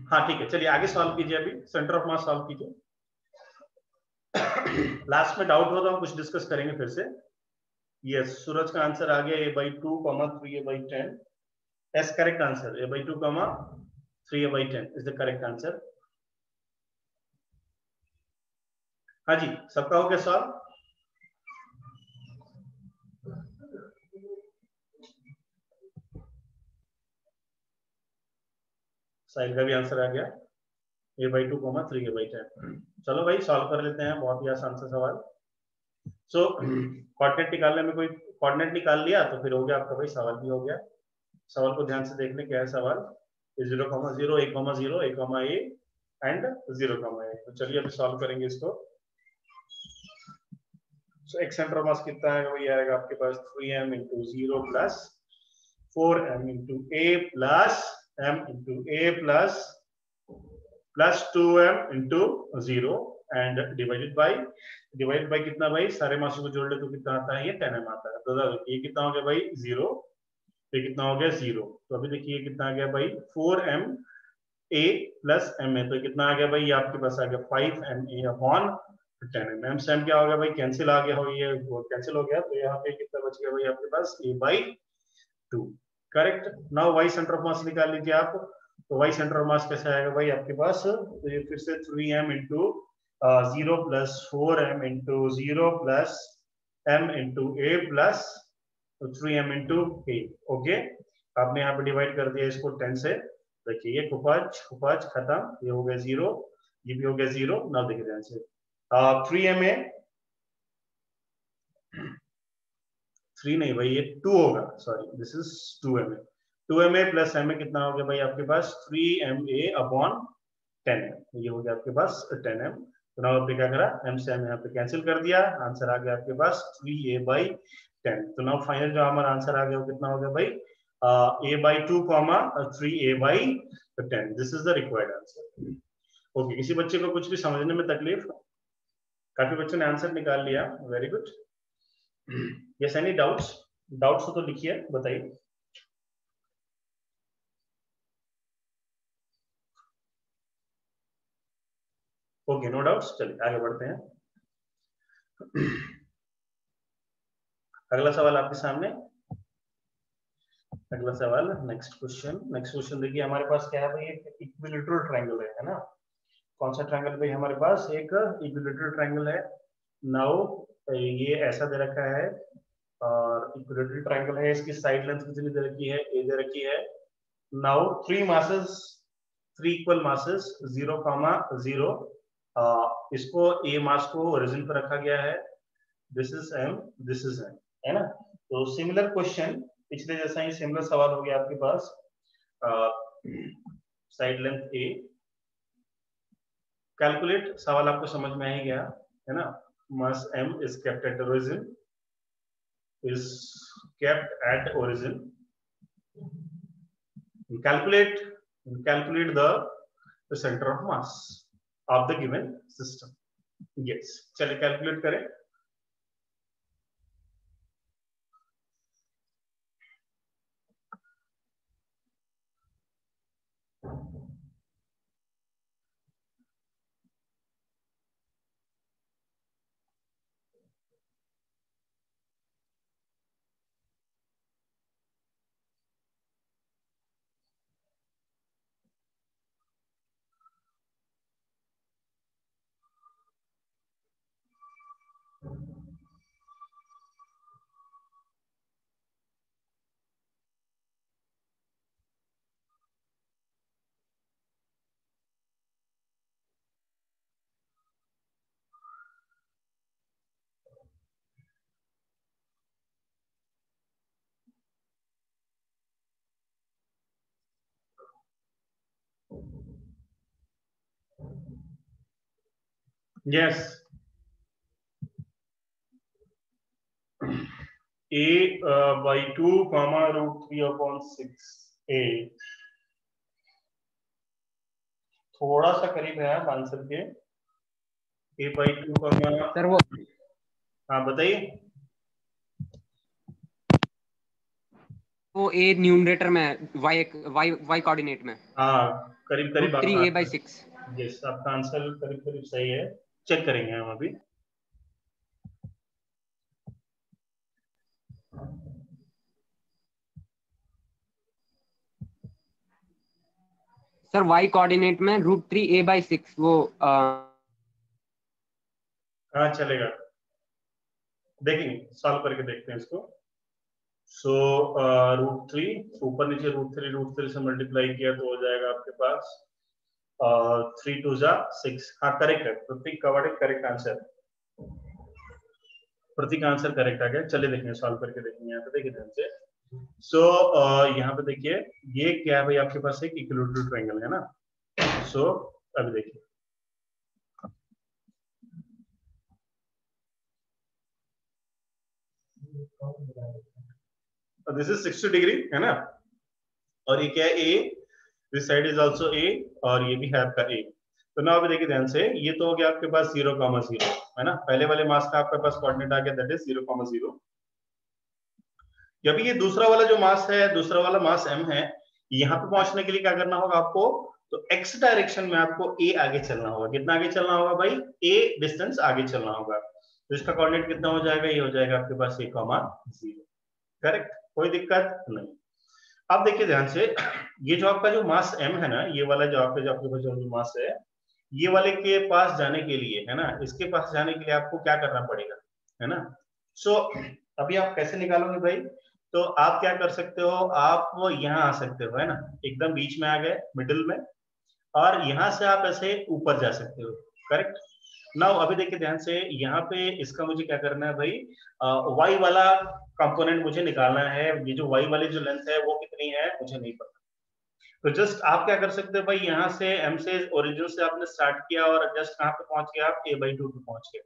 हाँ ठीक है, चलिए आगे सॉल्व कीजिए। अभी सेंटर ऑफ मास सॉल्व कीजिए। लास्ट में डाउट हो तो हम कुछ डिस्कस करेंगे फिर से। यस, सूरज का आंसर आ गया a/2, 3a/10। S correct answer, a/2, 3a/10 is the correct answer. हाँ जी, सबका हो गया सॉल्व? साहिल का भी आंसर आ गया, a/2, 3a/10। चलो भाई सॉल्व कर लेते हैं, बहुत ही आसान सा सवाल। सो कोऑर्डिनेट निकालने में, कोई कोऑर्डिनेट निकाल लिया तो फिर हो गया आपका भाई, सवाल भी हो गया। सवाल को ध्यान से देख लें, क्या है सवाल, 0,0, a,0, a,a, एंड 0, तो चलिए अभी सॉल्व करेंगे इसको। सो एक सेंटर मास कितना है वही आएगा आपके पास 3m into 0 plus 4m into a plus m into a plus 2m into 0 and divided by कितना भाई, सारे मासों को जोड़ ले तो कितना आता है, ये 10m आता है। तो ये कितना हो गया भाई 0, ये कितना हो गया 0। तो अभी देखिए कितना आ गया भाई 4m a प्लस m है, तो कितना आ गया भाई, ये आपके पास आ गया 5m a upon 10m। m से m क्या हो गया भाई, कैंसिल आ गया हो, ये वो कैंसिल हो गया, तो यहाँ पे कितना बच गया भाई आपके पास a by 2। Correct. Now y centre of मास निकाल लीजिए आप। तो y सेंटर ऑफ मास कैसे आएगा भाई आपके पास, तो ये फिर से 3m into 0 plus 4m into 0 plus m into a plus 3m into a। Okay, आपने यहाँ पे डिवाइड कर दिया इसको 10 से। देखिए ये खुपाज खत्म, ये हो गया 0, ये भी हो गया 0। नाउ देखिए ध्यान से 3m a 3 नहीं भाई, ये 2 होगा, sorry this is 2ma। 2ma plus ma कितना हो गया भाई आपके पास 3ma अपॉन 10m, ये हो गया आपके पास 10m। तो नाउ आपने क्या करा, m से m यहाँ पे कैंसिल कर दिया, आंसर आ गया आपके पास 3a by 10। तो नाउ फाइनल जो हमारा आंसर आ गया वो कितना हो गया भाई a by 2 comma 3a by 10। This is the required answer. Okay, किसी बच्चे को कुछ भी समझने में तकलीफ, काफी बच्चों ने आंसर निकाल लिया, very good. Yes, any doubts हो तो लिखिए, बताइए। ओके, नो डाउट्स, चलिए आगे बढ़ते हैं। अगला सवाल आपके सामने, अगला सवाल नेक्स्ट क्वेश्चन देखिए हमारे पास क्या है भाई, एक इक्विलैटरल ट्रायंगल है ना। कौन सा ट्रायंगल भाई हमारे पास, एक इक्विलैटरल ट्रायंगल है। नाउ ये ऐसा दे रखा है और इक्विलैटरल ट्रायंगल है, इसकी साइड लेंथ कितनी दे रखी है, ए दे रखी है। नाउ 3 इक्वल मासेस 0, 0, इसको ए मास को ओरिजिन पर रखा गया है। This is m, this is n, है ना। तो सिमिलर क्वेश्चन, पिछले जैसा ही सिमिलर सवाल हो गया आपके पास। साइड लेंथ a कैलकुलेट, सवाल आपको समझ में आ ही गया है ना। मास m is kept at origin, calculate the center of mass of the given system। yes, चलिए कैलकुलेट करें। yes, a by 2 comma root 3 upon 6a, थोड़ा सा करीब है आप आंसर के। a by 2 comma, सर वो, हाँ बताइए। वो a न्यूमरेटर में है, y कोऑर्डिनेट में। हाँ, करीब करीब 3a by 6। यस, आपका आंसर करीब करीब सही है। चेक करेंगे हम अभी। सर y कोऑर्डिनेट में √3a by 6 वो हाँ चलेगा, देखेंगे सॉल्व करके देखते हैं इसको। सो √3 ऊपर नीचे √3 से मल्टीप्लाई किया तो हो जाएगा आपके पास 3 2 जा 6। हाँ करेक्ट है, प्रतीक कवाड़े करेक्ट आंसर, प्रतीक का आंसर करेक्ट आ गया। चलिए देखेंगे, सॉल्व करके देखेंगे। यहाँ पे देखिए ध्यान से। सो यहाँ पे देखिए ये क्या है भाई आपके पास एक इक्विलैटरल ट्रायंगल है ना। सो अभी देखिए दिस इज 60 डिग्री है ना, और ये क्या है A, this side is also A, और ये भी है आपका ए। तो ना अभी देखिए ध्यान से, ये तो हो गया आपके पास 0,0 है ना, पहले वाले मास का आपके पास कोऑर्डिनेट आ गया दैट इज 0,0। अभी ये दूसरा वाला जो मास है, दूसरा वाला मास m है, यहाँ पे पहुंचने के लिए क्या करना होगा आपको, तो x डायरेक्शन में आपको a आगे चलना होगा। कितना आगे चलना होगा भाई, a डिस्टेंस आगे चलना होगा। तो इसका कोऑर्डिनेट कितना हो जाएगा, ये हो जाएगा आपके पास a,0। करेक्ट, कोई दिक्कत नहीं। अब देखिए ध्यान से, ये जो आपका जो मास m है ना, ये वाला जो आपके पास जो मास है, ये वाले के पास जाने के लिए है ना, इसके पास जाने के लिए आपको क्या करना पड़ेगा, है ना। सो अभी आप कैसे निकालोगे भाई, तो आप क्या कर सकते हो, आप वो यहाँ आ सकते हो, है ना, एकदम बीच में आ गए मिडिल में, और यहाँ से आप ऐसे ऊपर जा सकते हो। करेक्ट। नाउ अभी देखिए ध्यान से, यहाँ पे इसका मुझे क्या करना है भाई, y वाला कंपोनेंट मुझे निकालना है। ये जो y वाली जो लेंथ है वो कितनी है मुझे नहीं पता, तो जस्ट आप क्या कर सकते हो भाई, यहाँ से m से ओरिजिन से आपने स्टार्ट किया और जस्ट कहाँ पे पहुंच गया आप, a/2 पे पहुंच गए।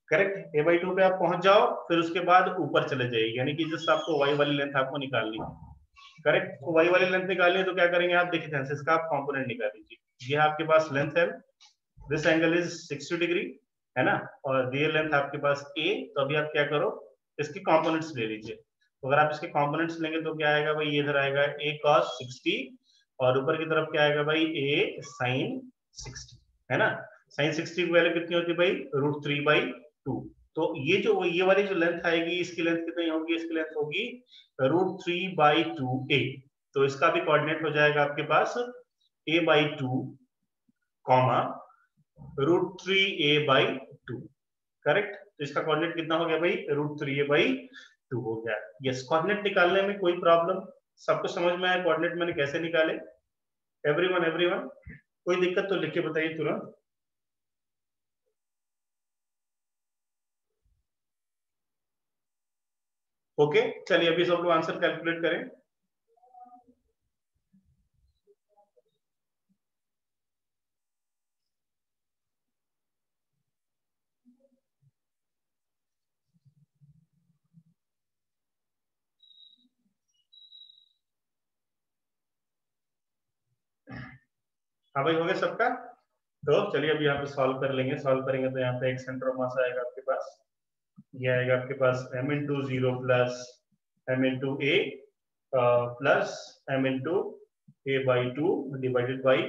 करेक्ट, a/2 पे आप पहुंच जाओ, फिर उसके बाद ऊपर चले जाइए, यानी कि जस्ट आपको y वाली लेंथ आपको निकालनी है। करेक्ट, तो y वाली लेंथ निकालनी है तो क्या करेंगे आप, देखिए ध्यान से, इसका आप कंपोनेंट निकाल लीजिए। ये आपके पास लेंथ है, दिस एंगल इज 60 डिग्री है ना, और ये लेंथ आपके पास a। तो अभी आप क्या करो, इसके कंपोनेंट्स ले लीजिए। तो अगर आप इसके कंपोनेंट्स लेंगे तो क्या आएगा भाई, ये इधर आएगा a cos 60, और ऊपर की तरफ क्या आएगा भाई, a sin 60 है ना। sin 60 की वैल्यू कितनी होती है भाई, √3/2। तो ये जो ये वाली जो लेंथ आएगी, इसकी लेंथ कितनी होगी, इसकी लेंथ होगी √3/2a। तो इसका भी कोऑर्डिनेट हो जाएगा आपके पास a/2 कॉमा √3a/2। करेक्ट, तो इसका कोऑर्डिनेट कितना हो गया भाई, √3a/2 हो गया। यस, कोऑर्डिनेट निकालने में कोई प्रॉब्लम, सबको समझ में आया कोऑर्डिनेट मैंने कैसे निकाले, एवरीवन कोई दिक्कत तो लिख के बताइए तुरंत। ओके, चलिए अभी सब लोग आंसर कैलकुलेट करें। हाँ भाई, हो गया सबका। तो चलिए अभी यहाँ पे सॉल्व कर लेंगे। सॉल्व करेंगे तो यहाँ पे एक सेंटर ऑफ मास आएगा आपके पास, ये आएगा आपके पास m × 0 plus m × a plus m × a/2 divided by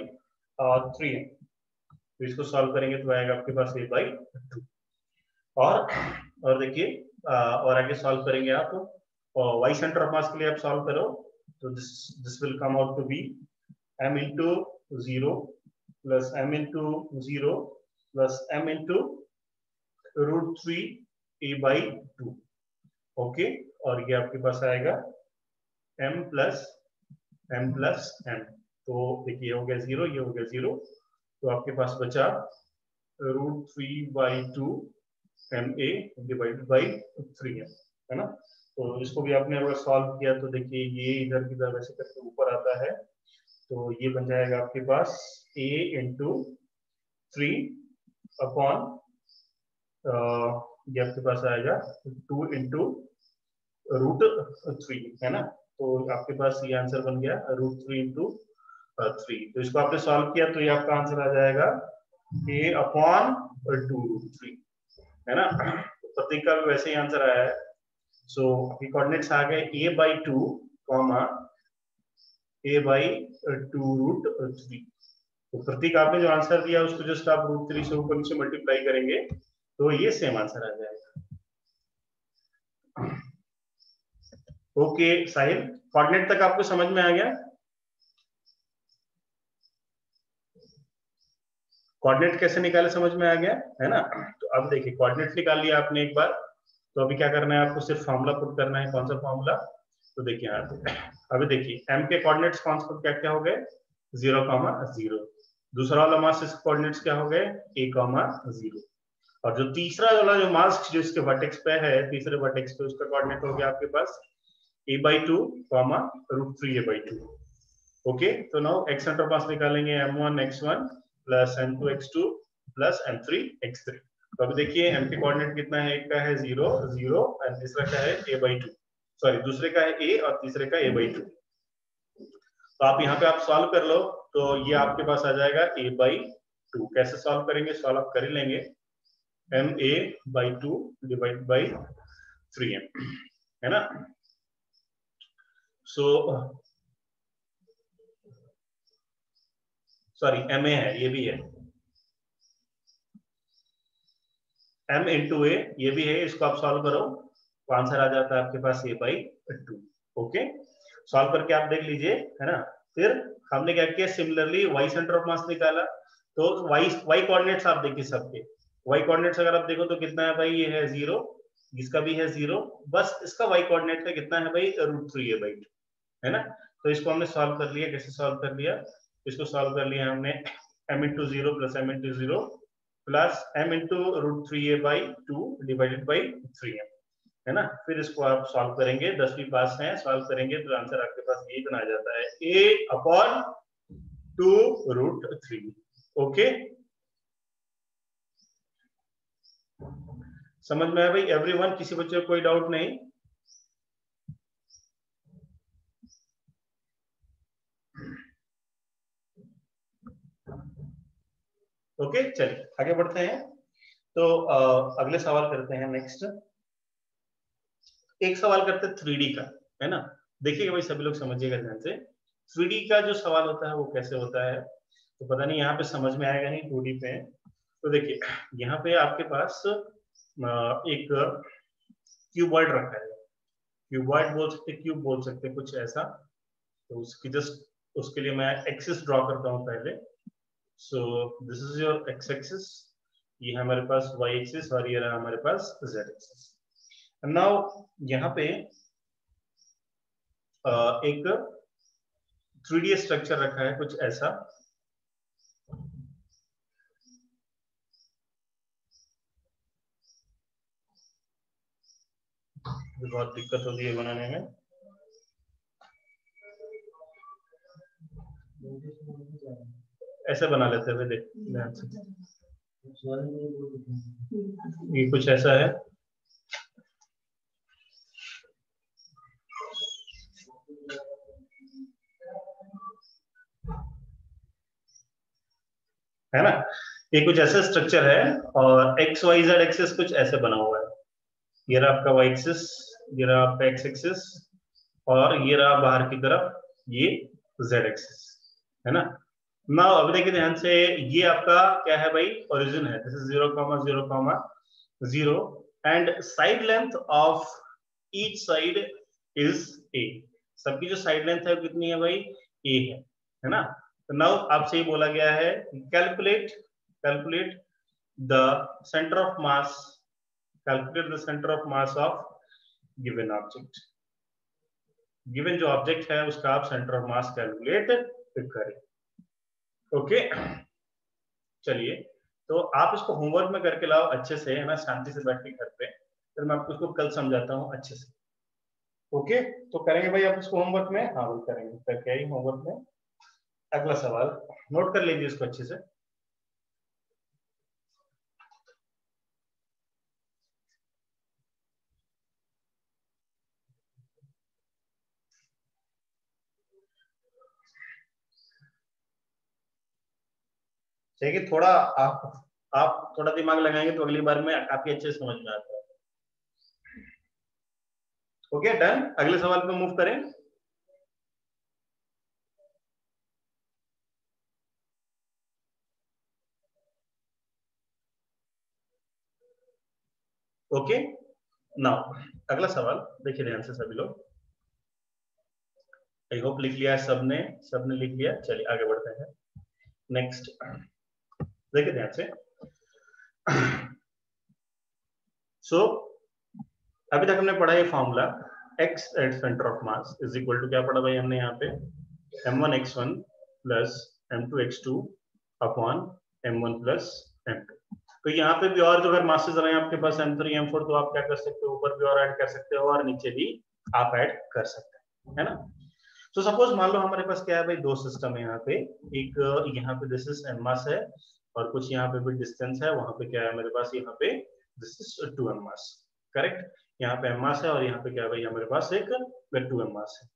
3m। तो इसको सॉल्व करेंगे तो आएगा आपके पास a/2। और देखिए और आगे सॉल्व करेंगे आप, और y सेंटर ऑफ मास के लिए आप सॉल्व करो तो this will come out to be m × 0 plus m × 0 plus m × √3a/2। Okay, और ये आपके पास आएगा m प्लस m। तो देखिए हो गया 0, ये हो गया 0, तो आपके पास बचा √3/2 ma डिवाइडेड बाई 3m, है ना। तो इसको भी आपने अगर सॉल्व किया तो देखिए ये इधर की तरफ ऐसे करके ऊपर आता है, तो ये बन जाएगा आपके पास a × 3 अपॉन ये आपके पास आएगा 2 × √3 है ना। तो आपके पास ये आंसर बन गया √3 × 3। तो इसको आपने सॉल्व किया तो ये आपका आंसर आ जाएगा a/2√3 है ना। तो प्रतीक का भी वैसे ही आंसर आया है। सो कोऑर्डिनेट्स आ गए a/2 कॉमा a/2√3। तो प्रतीक आपने जो आंसर दिया उसको जस्ट आप √3 से ऊपर नीचे मल्टीप्लाई करेंगे तो ये सेम आंसर आ जाएगा। ओके साहिल, कोऑर्डिनेट तक आपको समझ में आ गया? कोऑर्डिनेट कैसे निकाले समझ में आ गया है ना। तो अब देखिए कोऑर्डिनेट निकाल लिया आपने एक बार, तो अभी क्या करना है आपको, सिर्फ फॉर्मूला पुट करना है। कौन सा फॉर्मूला, तो देखिए यहाँ पे अभी देखिए m के कोऑर्डिनेट्स कौन से क्या क्या हो गए, 0,0। दूसरा वाला मास इसके कोऑर्डिनेट्स क्या हो गए, a,0। और जो तीसरा वाला जो मास जो इसके वर्टेक्स पे है, तीसरे वर्टेक्स पे, उसका कोऑर्डिनेट हो गया आपके पास a/2 √3a/2। ओके, तो नाउ x सेंटर मास निकालेंगे m1 x1 plus m2x2 plus m3x3। तो अभी देखिए m के कोऑर्डिनेट कितना है, एक का है 0 0 और तीसरा का है a/2, सॉरी दूसरे का है a और तीसरे का a/2। तो आप यहाँ पे आप सॉल्व कर लो तो ये आपके पास आ जाएगा a/2। कैसे सॉल्व करेंगे, सॉल्व आप कर ही लेंगे, ma/2 डिवाइड बाई 3m, है ना। सो सॉरी ma है, ये भी है m इंटू ए, ये भी है, इसको आप सॉल्व करो तो आंसर आ जाता है आपके पास a/2। ओके, सॉल्व करके आप देख लीजिए, है ना। फिर हमने क्या किया, सिमिलरली y सेंटर ऑफ मास निकाला, तो y कोऑर्डिनेट्स आप देखिए सबके, y कोऑर्डिनेट्स अगर आप देखो तो कितना है भाई, ये है 0, इसका भी है 0, बस इसका y कोऑर्डिनेट है कितना है भाई, √3a/2, है ना। तो इसको हमने सॉल्व कर लिया। कैसे सॉल्व कर लिया, इसको सॉल्व कर लिया हमने, m into 0 plus m into 0 plus m into √3a/2 divided by 3m, है ना। फिर इसको आप सॉल्व करेंगे, 10वीं पास है, सॉल्व करेंगे तो आंसर आपके पास ये बना जाता है a/2√3। ओके, समझ में आया भाई एवरीवन, किसी बच्चे को कोई डाउट नहीं? ओके, चलिए आगे बढ़ते हैं। तो अगले सवाल करते हैं। नेक्स्ट एक सवाल करते हैं 3D का, है ना। देखिएगा भाई, सभी लोग समझिएगा ध्यान से। 3D का जो सवाल होता है वो कैसे होता है, तो पता नहीं यहाँ पे समझ में आएगा नहीं, 2D पे। तो देखिए यहाँ पे आपके पास एक क्यूबॉइड रखा है, क्यूबॉइड बोल सकते, क्यूब बोल सकते, कुछ ऐसा। तो उसकी जस्ट उसके लिए मैं एक्सिस ड्रॉ करता हूँ पहले। So this is your x axis, ये है हमारे पास वाई एक्सिस और ये रहा हमारे पास जेड एक्सिस। नाउ यहाँ पे एक 3D स्ट्रक्चर रखा है कुछ ऐसा। बहुत दिक्कत होती है बनाने में। ऐसे बना लेते हैं, देख ध्यान से, ये कुछ ऐसा है। है ना, ये कुछ ऐसा स्ट्रक्चर है और एक्स वाई जेड एक्सिस कुछ ऐसे बना हुआ है। ये रहा आपका वाई एक्सिस, ये रहा आपका एक्स एक्सिस और ये रहा बाहर की तरफ ये जेड एक्सिस, है ना। नाउ अब देखिए ध्यान से, ये आपका क्या है भाई, ओरिजिन है। This is 0,0,0 and side length of each side is a. सबकी जो साइड लेंथ है वो कितनी है भाई, ए है ना। तो नाउ आपसे ये बोला गया है calculate the centre of mass, calculate the centre of mass of given object. Given जो ऑब्जेक्ट है उसका आप सेंटर ऑफ मास कैलकुलेट करें। ओके, चलिए तो आप इसको होमवर्क में करके लाओ अच्छे से, है ना, शांति से बैठ के घर पे, फिर मैं आपको इसको कल समझाता हूँ अच्छे से। ओके, तो करेंगे भाई आप इसको होमवर्क में? हाँ भाई करेंगे, करके आइए होमवर्क में। अगला सवाल नोट कर लीजिए इसको अच्छे से। देखिए थोड़ा आप थोड़ा दिमाग लगाएंगे तो अगली बार में काफी अच्छे से समझ में आता है। ओके डन, अगले सवाल पे मूव करें। ओके, नाउ अगला सवाल देखिए ध्यान से सभी लोग। आई होप लिख लिया है सबने लिख लिया। चलिए आगे बढ़ते हैं। नेक्स्ट देखिए ध्यान से। सो अभी तक हमने पढ़ा ये formula, x at centre of mass is equal to, क्या पढ़ा भाई हमने यहाँ पे, m1x1 plus m2x2 upon m1 plus m2। तो यहाँ पे भी और जो अगर मासेस रहे आपके पास m3 m4, तो आप क्या कर सकते हो, ऊपर भी और ऐड कर सकते हो और नीचे भी आप ऐड कर सकते हैं, है ना। तो सपोज मान लो हमारे पास क्या है भाई, दो सिस्टम है यहाँ पे, एक यहाँ पे दिस इज एम मास है और कुछ यहाँ पे भी डिस्टेंस है, वहां पे क्या है मेरे पास यहाँ पे this is 2 m mass, correct. यहाँ पे एम मास है और यहाँ पे क्या है भाई हमारे पास एक 2 एम मास है।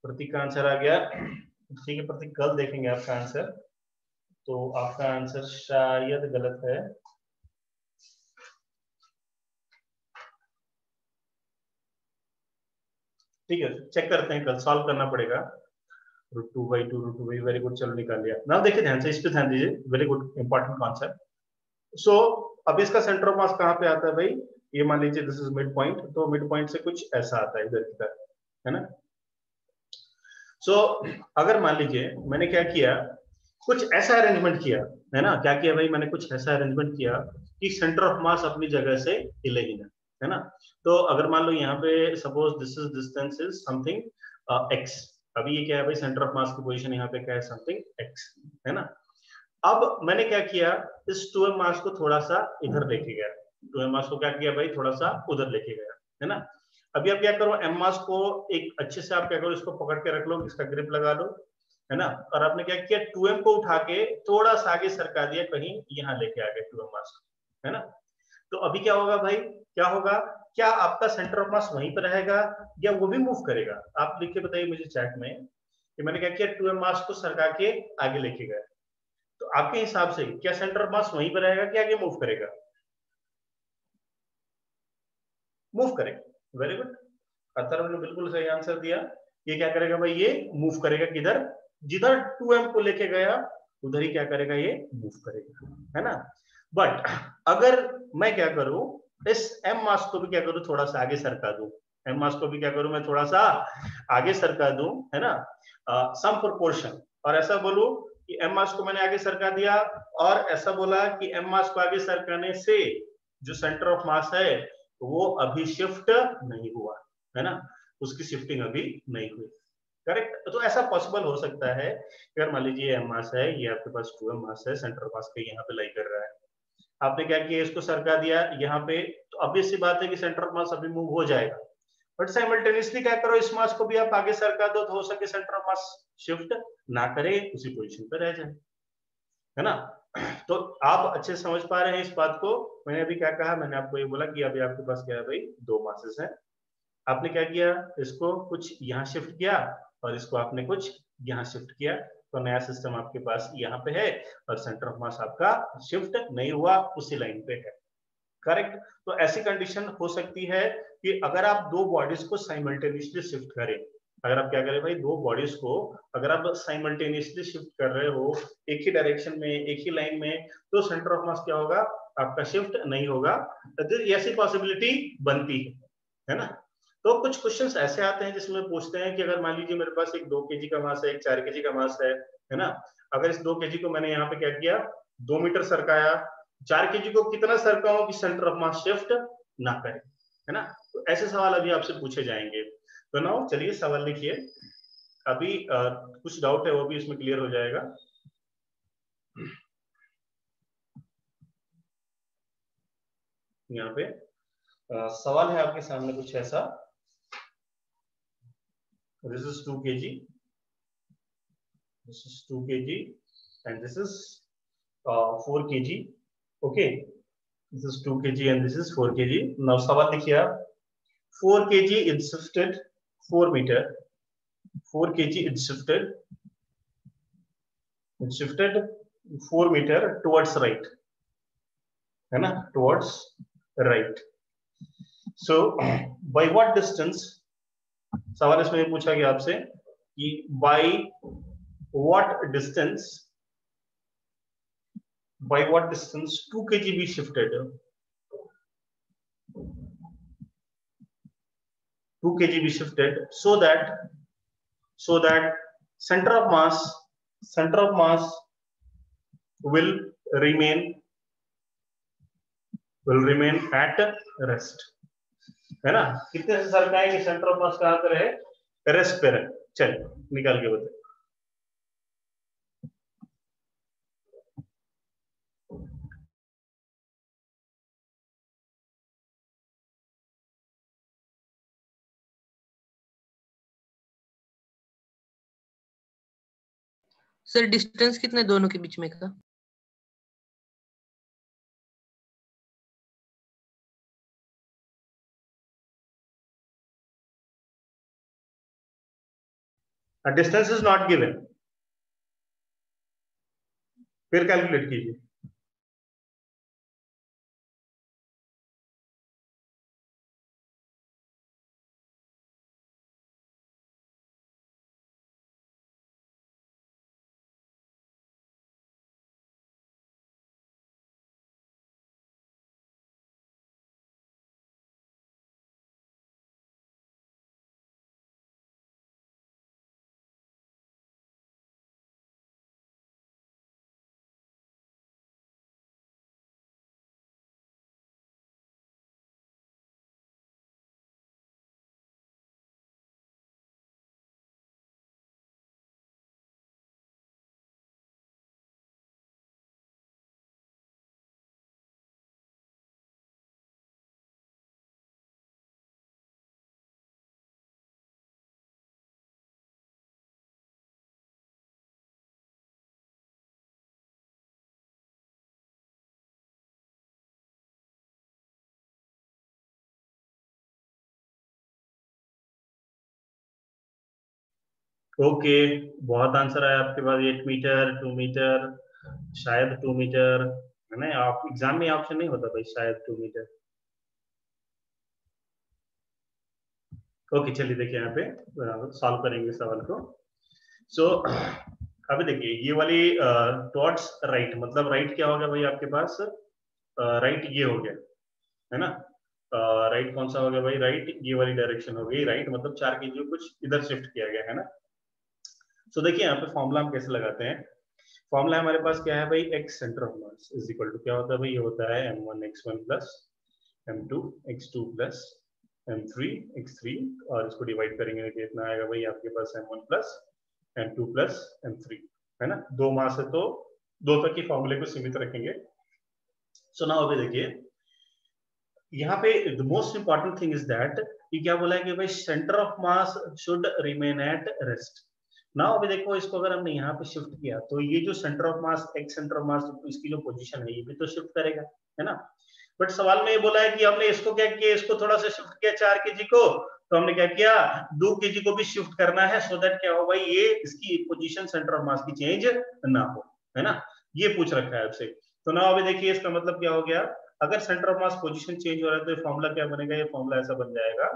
प्रतीक का आंसर आ गया, ठीक है प्रतीक, कल देखेंगे आपका आंसर। तो आपका आंसर शायद गलत है, ठीक है चेक करते हैं, कल सॉल्व करना पड़ेगा। √2/2 वेरी गुड, चलो निकाल लिया। नाउ देखिए ध्यान से, इस पे ध्यान दीजिए, वेरी गुड इंपॉर्टेंट कॉन्सेप्ट। सो अब इसका सेंटर ऑफ मास कहाँ पे आता है भाई, ये मान लीजिए दिस इज मिड पॉइंट, तो मिड पॉइंट से कुछ ऐसा आता है इधर की तरफ, है ना। सो अगर मान लीजिए मैंने क्या किया, कुछ ऐसा अरेंजमेंट किया, है ना, क्या किया भाई मैंने कुछ ऐसा अरेंजमेंट किया कि सेंटर ऑफ मास अपनी जगह से हिले ही ना, है ना। तो अगर मान लो यहाँ पे suppose this is distance is something x, अभी ये क्या है भाई सेंटर ऑफ मास की पोजीशन यहाँ पे क्या है, समथिंग एक्स, है ना। अब मैंने क्या किया, इस 2m मास को थोड़ा सा इधर लेके गया, 2m मास को क्या किया भाई थोड़ा सा उधर लेके गया, है ना। अभी आप क्या करो, m मास को एक अच्छे से आप क्या करो, इसको पकड़ के रख लो, इसका ग्रिप लगा लो, है ना। और आपने क्या किया, 2m को उठा के थोड़ा सा आगे सरका दिया, कहीं यहाँ लेके आ गए 2m मास, है ना। तो अभी क्या होगा भाई, क्या होगा, क्या आपका सेंटर ऑफ मास वहीं पर रहेगा या वो भी मूव करेगा? आप लिख के बताइए मुझे चैट में कि मैंने क्या किया, 2m मास को सरका के आगे लेके गए, तो आपके हिसाब से क्या सेंटर ऑफ मास वहीं पर रहेगा कि आगे मूव करेगा? मूव करेगा, वेरी गुड, अथर्व ने बिल्कुल सही आंसर दिया। ये क्या करेगा भाई, ये मूव करेगा किधर, जिधर 2m को लेके गया उधर ही क्या करेगा, ये मूव करेगा, है ना। बट अगर मैं क्या करूं, इस m मास को भी क्या करूं, थोड़ा सा आगे सरका दूं, m मास को भी क्या करूं मैं थोड़ा सा आगे सरका दूं, है ना, सम प्रोपोर्शन, और ऐसा बोलूं कि m मास को मैंने आगे सरका दिया, और ऐसा बोला कि m मास को आगे सरकाने से जो सेंटर ऑफ मास है वो अभी शिफ्ट नहीं हुआ, है ना, उसकी शिफ्टिंग अभी नहीं हुई, करेक्ट। तो ऐसा पॉसिबल हो सकता है, अगर मान लीजिए m मास है, ये आपके पास 2m मास है, सेंटर ऑफ मास के यहाँ पे लाई कर रहा है, आपने क्या किया, इसको सरका दिया यहाँ पे, तो ऑब्वियस सी बात है कि सेंटर ऑफ मास अभी मूव हो जाएगा। बट साइमल्टेनियसली क्या करो, इस मास को भी आप आगे सरका दो, तो हो सके सेंटर ऑफ मास शिफ्ट ना करे, उसी पोजीशन पे रह जाए, है ना। तो आप अच्छे से समझ पा रहे हैं इस बात को। मैंने अभी क्या कहा, मैंने आपको ये बोला कि अभी आपके पास क्या है भाई, दो मासेस हैं, आपने क्या किया, इसको कुछ यहाँ शिफ्ट किया और इसको आपने कुछ यहाँ शिफ्ट किया, तो नया सिस्टम आपके पास यहाँ पे है और सेंटर ऑफ मास आपका शिफ्ट नहीं हुआ, उसी लाइन पे है, करेक्ट। तो ऐसी कंडीशन हो सकती है कि अगर आप दो बॉडीज को साइमल्टेनियसली शिफ्ट करें, अगर आप क्या करें भाई, दो बॉडीज को अगर आप साइमल्टेनियसली शिफ्ट कर रहे हो एक ही डायरेक्शन में, एक ही लाइन में, तो सेंटर ऑफ मास क्या होगा, आपका शिफ्ट नहीं होगा, ऐसी पॉसिबिलिटी बनती है ना। तो कुछ क्वेश्चंस ऐसे आते हैं जिसमें पूछते हैं कि अगर मान लीजिए मेरे पास एक 2 kg का मास है, एक 4 kg का मास है ना। अगर इस 2 kg को मैंने यहाँ पे क्या किया, 2 मीटर सरकाया, 4 kg को कितना सरकाऊं कि सेंटर ऑफ मास शिफ्ट ना करे, है ना। तो ऐसे सवाल अभी आपसे पूछे जाएंगे। तो नाउ चलिए सवाल लिखिए, अभी कुछ डाउट है वो भी इसमें क्लियर हो जाएगा। यहाँ पे सवाल है आपके सामने कुछ ऐसा, this is 2 kg, this is 2 kg and this is 4 kg, okay, this is 2 kg and this is 4 kg। now सवाल लिखिए आप, 4 kg is shifted 4 meter, 4 kg is shifted 4 meter towards right, है ना, towards right, so by what distance, सवाल इसमें ये पूछा गया आपसे कि by what distance 2 kg be shifted, 2 kg be shifted so that center of mass will remain at rest, है ना। कितने से सरकाएंगे, सेंटर ऑफ मास कहां पर है, रेस्ट पे रहे। चलिए निकाल के बताइए। सर डिस्टेंस कितना है दोनों के बीच में का? डिस्टेंस इज नॉट गिवन, फिर कैलकुलेट कीजिए। ओके, बहुत आंसर आया आपके पास। 8 मीटर, 2 मीटर, शायद 2 मीटर है ना। आप एग्जाम में ऑप्शन नहीं होता भाई, शायद 2 मीटर। ओके, चलिए देखिए यहाँ पे सॉल्व करेंगे सवाल को। सो अभी देखिए ये वाली टॉट्स राइट, मतलब राइट क्या हो गया भाई आपके पास? राइट ये हो गया है ना। राइट कौन सा हो गया भाई? राइट ये वाली डायरेक्शन हो गई। राइट मतलब 4 kg कुछ इधर शिफ्ट किया गया है ना। सो देखिए यहाँ पे फॉर्मूला हम कैसे लगाते हैं। फॉर्मूला हमारे पास क्या है भाई? X centre of mass is equal to क्या होता है भाई? ये होता है m1 x1 plus m2 x2 plus m3 x3, और इसको डिवाइड करेंगे तो कितना आएगा भाई आपके पास? m1 plus m2 plus m3 है ना। 2 मास है तो 2 तक की फॉर्मूले को सीमित रखेंगे। सो नाउ अभी देखिए यहाँ पे the most important thing is that कि क्या बोला है कि भाई centre of mass should remain at rest. Now अभी देखो इसको अगर हमने यहाँ पे शिफ्ट किया तो ये जो centre of mass, x centre of मास, इसकी जो पोजीशन है ये भी तो शिफ्ट करेगा है ना। बट सवाल में ये बोला है कि हमने इसको क्या किया? इसको थोड़ा सा शिफ्ट किया 4 kg को, तो हमने क्या किया? 2 kg को भी शिफ्ट करना है सो दैट क्या हो भाई? ये इसकी पोजीशन सेंटर ऑफ मास की चेंज ना हो, है ना। ये पूछ रखा है आपसे। तो ना अभी देखिए इसका मतलब क्या हो गया? अगर centre of mass position change हो रहा है तो ये फॉर्मूला क्या बनेगा? ये फॉर्मूला ऐसा बन जाएगा,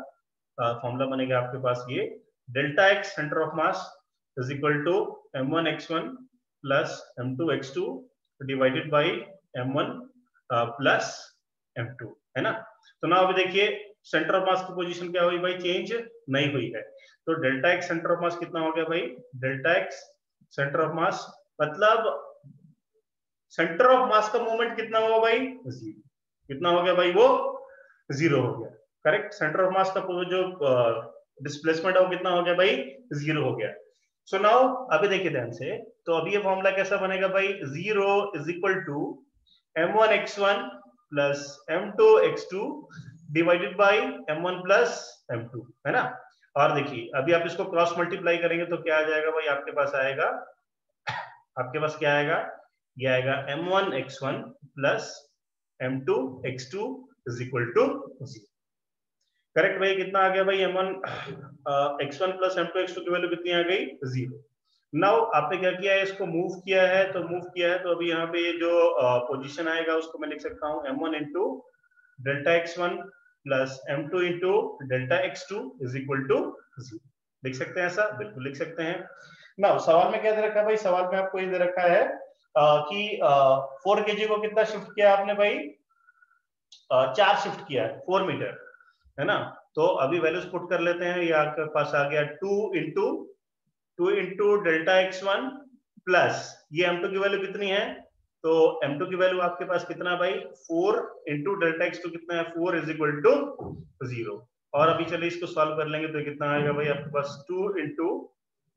फॉर्मूला बनेगा आपके पास ये delta x centre of mass is equal to m1 x1 plus m2 x2 divided by m1 plus m2 है ना। तो ना अभी देखिए सेंटर ऑफ मास की पोजीशन क्या हुई भाई? चेंज नहीं हुई है। तो डेल्टा एक्स सेंटर ऑफ मास कितना हो गया भाई? डेल्टा एक्स सेंटर ऑफ मास मतलब सेंटर ऑफ मास का मूवमेंट कितना हुआ भाई? 0। कितना हो गया भाई? वो 0 हो गया। करेक्ट। सेंटर ऑफ मास का जो डिस्प्लेसमेंट है वो कितना हो गया भाई? 0 हो गया। सो नाउ अभी देखिए ध्यान से, तो अभी ये फॉर्मूला कैसा बनेगा भाई? 0 is equal to m1 x1 plus m2 x2 divided by m1 plus m2 है ना। और देखिए अभी आप इसको क्रॉस मल्टीप्लाई करेंगे तो क्या आ जाएगा भाई? आपके पास आएगा, आपके पास क्या आएगा? ये आएगा m1 x1 plus m2 x2 is equal to 0। Correct भाई। कितना आ गया भाई? m1 x1 plus m2 x2 की वैल्यू कितनी आ गई? 0। नाउ आपने क्या किया है? इसको मूव किया है, तो मूव किया है तो अभी यहाँ पे जो पोजीशन आएगा उसको मैं लिख सकता हूँ m1 into delta x1 plus m2 into delta x2 is equal to 0। लिख सकते हैं ऐसा? बिल्कुल लिख सकते हैं। नाउ सवाल में क्या दे रखा है भाई? सवाल में आपको ये दे रखा है कि 4 kg को कितना शिफ्ट किया आपने भाई? 4 शिफ्ट किया है, 4 मीटर है ना। तो अभी वैल्यूज पुट कर लेते हैं। ये आपके पास आ गया 2 इंटू डेल्टा x1 प्लस ये m2 की वैल्यू कितनी है? तो m2 की वैल्यू आपके पास कितना भाई? 4 इंटू डेल्टा x2 कितना है? 4 इज इक्वल टू 0। और अभी चलिए इसको सॉल्व कर लेंगे तो कितना आएगा भाई आपके पास? 2 into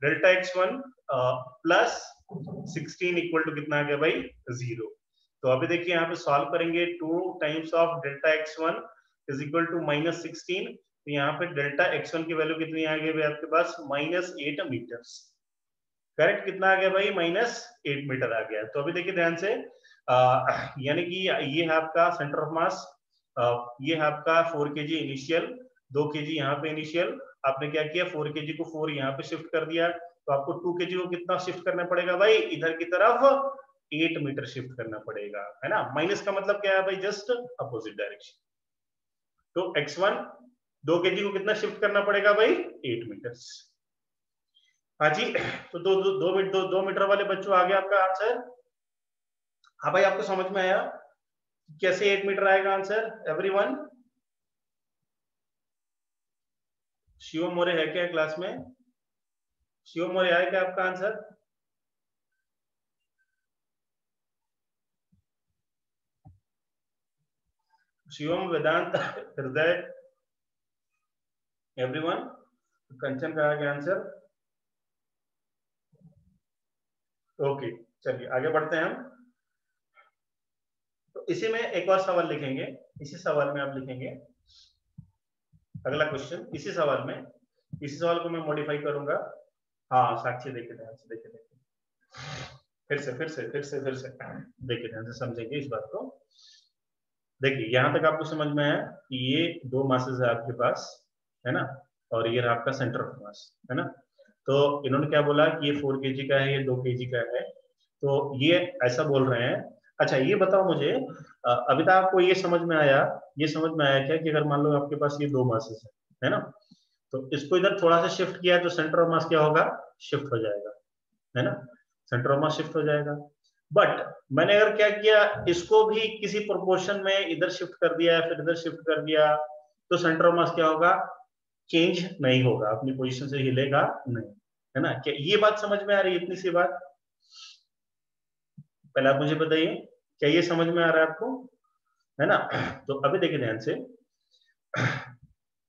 delta x1 plus 16 equal to कितना आ गया भाई? 0। तो अभी देखिए यहाँ पे सॉल्व करेंगे 2 times of delta x1 is equal to -16। तो यहाँ पे डेल्टा x1 की वैल्यू कितनी आ गई भाई आपके पास? -8 मीटर्स। करेक्ट कितना आ गया भाई, -8 मीटर आ गया। तो अभी देखिए ध्यान से, यानी कि ये है आपका सेंटर ऑफ मास, ये है आपका 4 kg इनिशियल, 2 kg यहाँ पे इनिशियल, आपने क्या किया 4 kg को 4 यहाँ पे शिफ्ट कर दिया, तो आपको 2 kg को कितना शिफ्ट करना पड़ेगा भाई, इधर की तरफ 8 मीटर शिफ्ट करना पड़ेगा, है ना। माइनस का मतलब क्या है भाई, जस्ट अपोजिट डायरेक्शन। तो x1 2 kg को कितना शिफ्ट करना पड़ेगा भाई, 8 मीटर। हाँ जी, तो दो मीटर वाले बच्चों आ गया आपका आंसर। हाँ भाई, आपको समझ में आया कैसे 8 मीटर आएगा आंसर, एवरीवन? शिवम मोरे है क्या क्लास में? शिवम मोरे आया क्या आपका आंसर? शिवम, वेदांत, हृदय, एवरीवन? कंचन का आ गया आंसर। ओके, चलिए आगे बढ़ते हैं हम। तो इसी में एक और सवाल लिखेंगे, इसी सवाल में आप लिखेंगे अगला क्वेश्चन, इसी सवाल में, इसी सवाल को मैं मॉडिफाई करूंगा। हाँ साक्षी, देखिए ध्यान से, देखिए फिर से देखिए ध्यान से, समझेंगे इस बात को। देखिए यहां तक आपको समझ में आया कि ये 2 मासेस है आपके पास, है ना, और ये रहा आपका सेंटर ऑफ मास, है ना। तो इन्होंने क्या बोला कि ये 4 kg का है, ये 2 kg का है, तो ये ऐसा बोल रहे हैं। अच्छा ये बताओ मुझे, अभी तक आपको ये समझ में आया, क्या कि अगर मान लो आपके पास ये 2 मासेस है ना, तो इसको इधर थोड़ा सा शिफ्ट किया तो सेंटर ऑफ मास क्या होगा, शिफ्ट हो जाएगा, है ना, सेंटर ऑफ मास शिफ्ट हो जाएगा। बट मैंने अगर क्या किया, इसको भी किसी प्रोपोर्शन में इधर शिफ्ट कर दिया, फिर इधर शिफ्ट कर दिया, तो सेंटर ऑफ मास क्या होगा, चेंज नहीं होगा, अपनी पोजीशन से हिलेगा नहीं, है ना। क्या ये बात समझ में आ रही है, इतनी सी बात? पहले आप मुझे बताइए, क्या ये समझ में आ रहा है आपको, है ना। तो अभी देखिए ध्यान से,